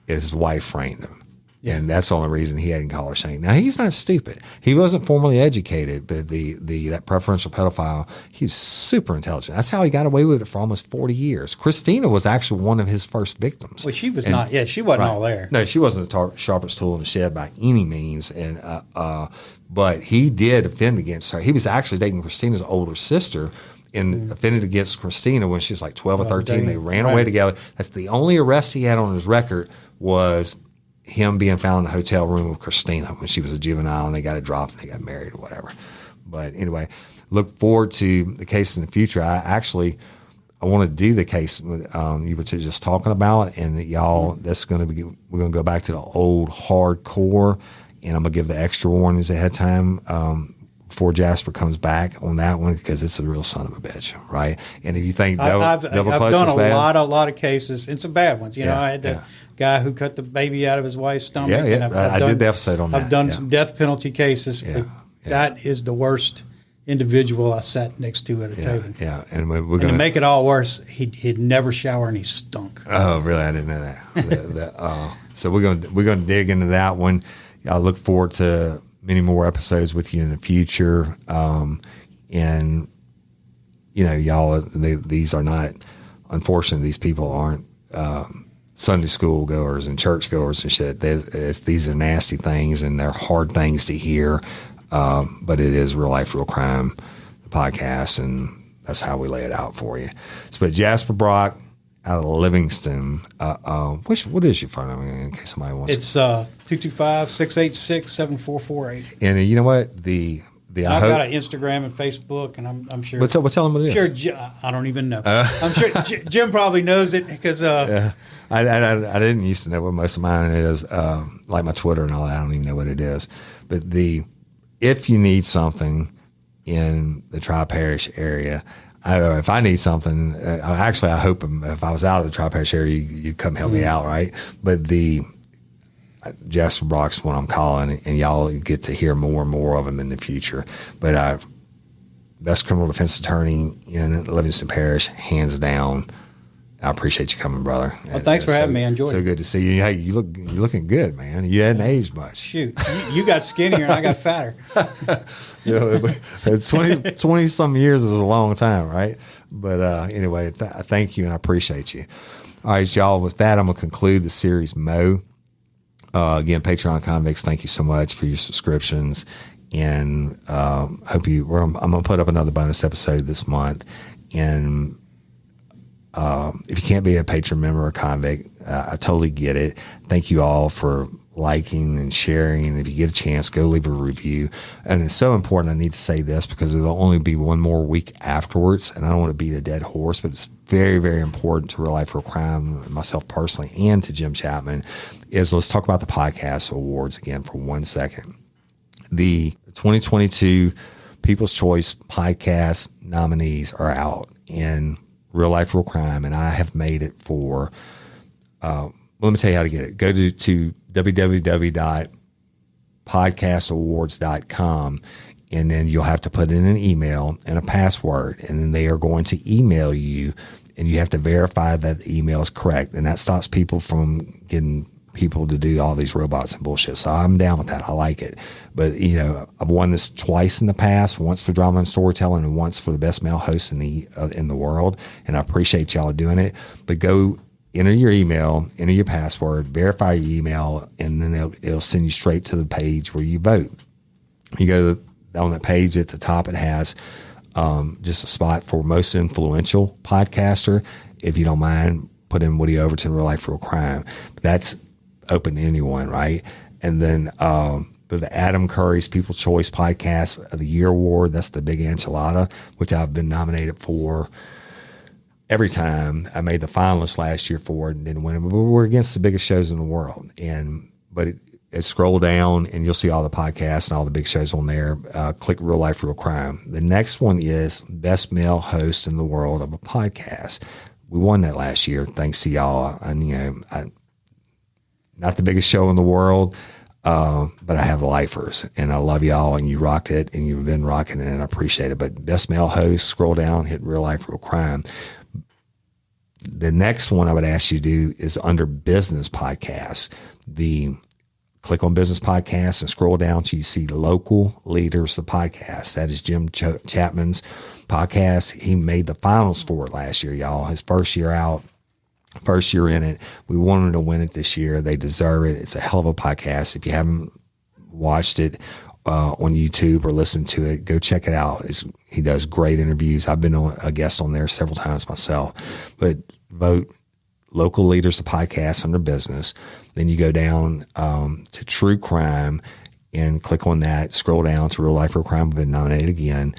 his wife framed him. Yeah. And that's the only reason he hadn't called her saying. Now, he's not stupid. He wasn't formally educated, but that preferential pedophile, he's super intelligent. That's how he got away with it for almost 40 years. Christina was actually one of his first victims. Well, she was not. Yeah, she wasn't all there. No, she wasn't the sharpest tool in the shed by any means. And but he did offend against her. He was actually dating Christina's older sister and offended against Christina when she was like 12 or 13. They ran away together. That's the only arrest he had on his record was him being found in a hotel room with Christina when she was a juvenile, and they got it dropped and they got married or whatever. But anyway, look forward to the case in the future. I want to do the case you were just talking about, and y'all, that's going to be, we're going to go back to the old hardcore, and I'm going to give the extra warnings ahead of time before Jasper comes back on that one, because it's a real son of a bitch, right? And if you think I've Double Clutch done was bad, a lot of cases, and some bad ones. You know, I had the guy who cut the baby out of his wife's stomach. Yeah. And I did the episode on that. I've done some death penalty cases. But that is the worst individual I sat next to at a table. Yeah, and we're going to make it all worse, he'd never shower and he stunk. Oh, really? I didn't know that. So we're going to dig into that one. I look forward to many more episodes with you in the future. And you know, y'all, these are not, unfortunately, these people aren't Sunday school goers and church goers and shit. These are nasty things, and they're hard things to hear. But it is Real Life, Real Crime, the podcast, and that's how we lay it out for you. So, but Jasper Brock out of Livingston. What is your phone number in case somebody wants? It's 225-686-7448. And you know what? I've got an Instagram and Facebook, and I'm sure. Tell them what it is. Sure, I don't even know. I'm sure Jim probably knows it because. I didn't used to know what most of mine is, like my Twitter and all that. I don't even know what it is. But if you need something in the Tri-Parish area, if I need something, I hope if I was out of the Tri-Parish area, you'd come help me out, right? But Jasper Brock's what I'm calling, and y'all get to hear more and more of them in the future. But best criminal defense attorney in Livingston Parish, hands down. I appreciate you coming, brother. Well, thanks for having me. I enjoyed it. So good to see you. Hey, you're looking good, man. You hadn't aged much. Shoot, you got skinnier and I got fatter. 20 some years is a long time, right? But anyway, thank you and I appreciate you. All right, y'all. With that, I'm gonna conclude the series. Mo. Again, Patreon convicts, thank you so much for your subscriptions, and I'm gonna put up another bonus episode this month. And if you can't be a patron member or convict, I totally get it. Thank you all for liking and sharing. And if you get a chance, go leave a review. And it's so important. I need to say this because there'll only be one more week afterwards. And I don't want to beat a dead horse, but it's very, very important to Real Life Real Crime, myself personally, and to Jim Chapman, is let's talk about the podcast awards again for 1 second. The 2022 People's Choice podcast nominees are out in Real Life Real Crime, and I have made it for, let me tell you how to get it. Go to www.podcastawards.com, and then you'll have to put in an email and a password, and then they are going to email you, and you have to verify that the email is correct, and that stops people from getting people to do all these robots and bullshit. So I'm down with that. I like it. But, I've won this twice in the past, once for drama and storytelling and once for the best male host in the world. And I appreciate y'all doing it. But go enter your email, enter your password, verify your email, and then it'll send you straight to the page where you vote. You go on that page at the top, it has just a spot for most influential podcaster. If you don't mind, put in Woody Overton, Real Life Real Crime. That's open to anyone, right? And then the Adam Curry's People's Choice Podcast of the Year Award, that's the big enchilada, which I've been nominated for every time. I made the finalist last year for it and didn't win it. But we're against the biggest shows in the world. But scroll down and you'll see all the podcasts and all the big shows on there. Click Real Life Real Crime. The next one is Best Male Host in the World of a Podcast. We won that last year, thanks to y'all. And not the biggest show in the world, but I have lifers, and I love y'all, and you rocked it, and you've been rocking it, and I appreciate it. But best male host, scroll down, hit Real Life Real Crime. The next one I would ask you to do is under business podcasts. Click on business podcasts and scroll down till you see local leaders of podcasts. That is Jim Chapman's podcast. He made the finals for it last year, y'all. His first year out, first year in it. We want them to win it this year. They deserve it. It's a hell of a podcast. If you haven't watched it on YouTube or listened to it, go check it out. He does great interviews. I've been a guest on there several times myself. But vote local leaders of podcasts under business. Then you go down to true crime and click on that. Scroll down to Real Life Real Crime. We've been nominated again.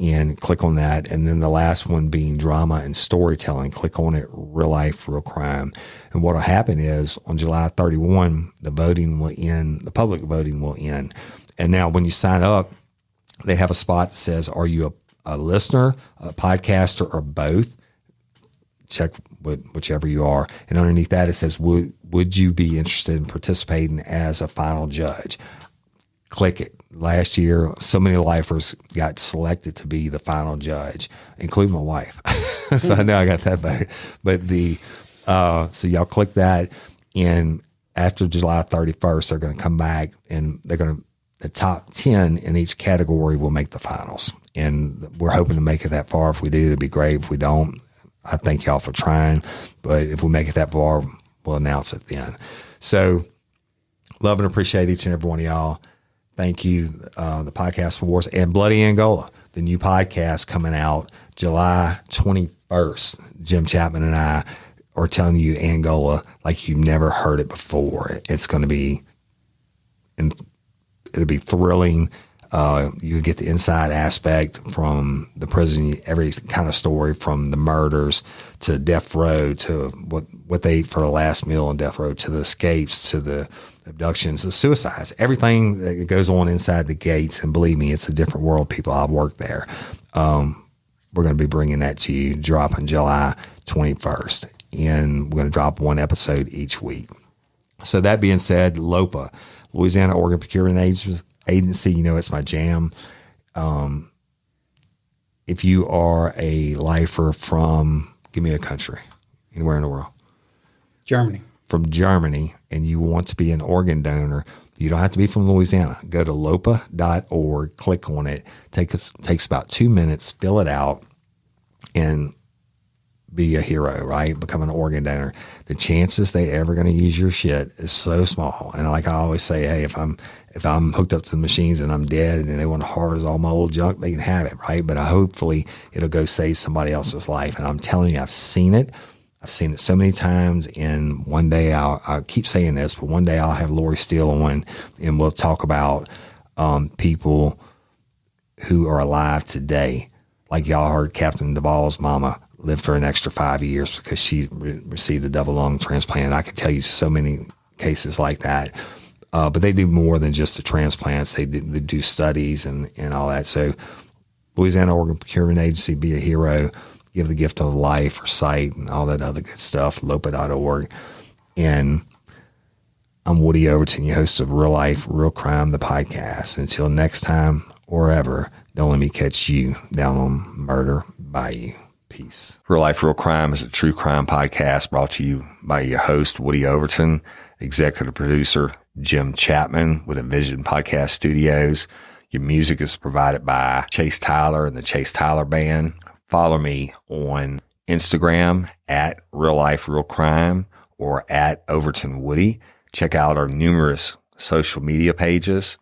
And click on that. And then the last one being drama and storytelling. Click on it, Real Life Real Crime. And what will happen is on July 31, the voting will end. The public voting will end. And now when you sign up, they have a spot that says, are you a listener, a podcaster, or both? Check whichever you are. And underneath that, it says, would you be interested in participating as a final judge? Click it. Last year, so many lifers got selected to be the final judge, including my wife. So I know I got that vote. But so y'all click that, and after July 31st, they're going to come back, and the top 10 in each category will make the finals. And we're hoping to make it that far. If we do, it'd be great. If we don't, I thank y'all for trying. But if we make it that far, we'll announce it then. So love and appreciate each and every one of y'all. Thank you, the Podcast Awards, and Bloody Angola, the new podcast coming out July 21st. Jim Chapman and I are telling you Angola like you've never heard it before. It's going to be, it'll be thrilling. You get the inside aspect from the prison, every kind of story, from the murders to death row, to what they ate for the last meal on death row, to the escapes, to the abductions, the suicides, everything that goes on inside the gates. And believe me, it's a different world, people. I've worked there. We're going to be bringing that to you, dropping July 21st. And we're going to drop one episode each week. So that being said, LOPA, Louisiana Organ Procurement Agency, you know, it's my jam. If you are a lifer from, give me a country, anywhere in the world. Germany. From Germany, and you want to be an organ donor, you don't have to be from Louisiana. Go to lopa.org, click on it. Takes about 2 minutes, fill it out, and be a hero, right? Become an organ donor. The chances they ever going to use your shit is so small. And like I always say, hey, if I'm hooked up to the machines and I'm dead and they want to harvest all my old junk, they can have it, right? But hopefully it'll go save somebody else's life. And I'm telling you, I've seen it. I've seen it so many times, and one day I'll keep saying this, but one day I'll have Lori Steele on, and we'll talk about people who are alive today. Like y'all heard, Captain Duvall's mama lived for an extra 5 years because she received a double lung transplant. I could tell you so many cases like that. But they do more than just the transplants. They do studies and all that. So Louisiana Organ Procurement Agency, be a hero. Give the gift of life or sight and all that other good stuff, lopa.org. And I'm Woody Overton, your host of Real Life, Real Crime, the podcast. Until next time or ever, don't let me catch you down on Murder Bayou. Peace. Real Life, Real Crime is a true crime podcast brought to you by your host, Woody Overton, executive producer, Jim Chapman with Envision Podcast Studios. Your music is provided by Chase Tyler and the Chase Tyler Band. Follow me on Instagram at Real Life Real Crime or at Overton Woody. Check out our numerous social media pages.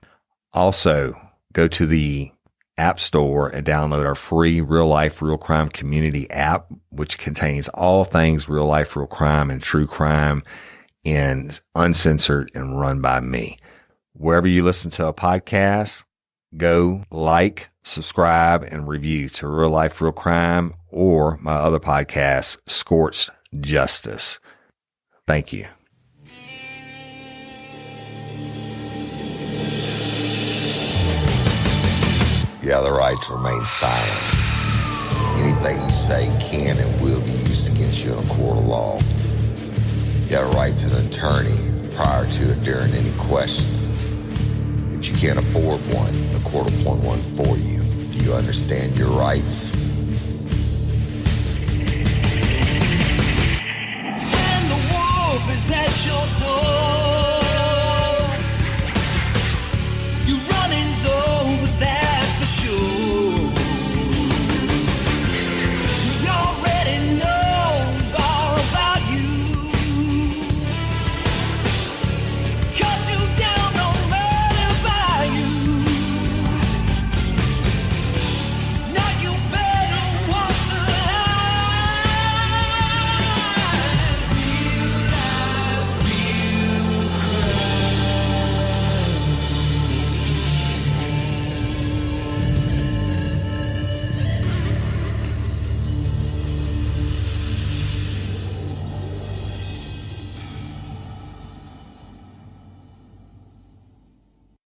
Also, go to the App Store and download our free Real Life Real Crime community app, which contains all things real life, real crime, and true crime, and uncensored and run by me. Wherever you listen to a podcast, go like, subscribe, and review to Real Life, Real Crime or my other podcast, Scorched Justice. Thank you. You have the right to remain silent. Anything you say can and will be used against you in a court of law. You have a right to an attorney prior to and during any question. If you can't afford one, the court will appoint one for you. Do you understand your rights?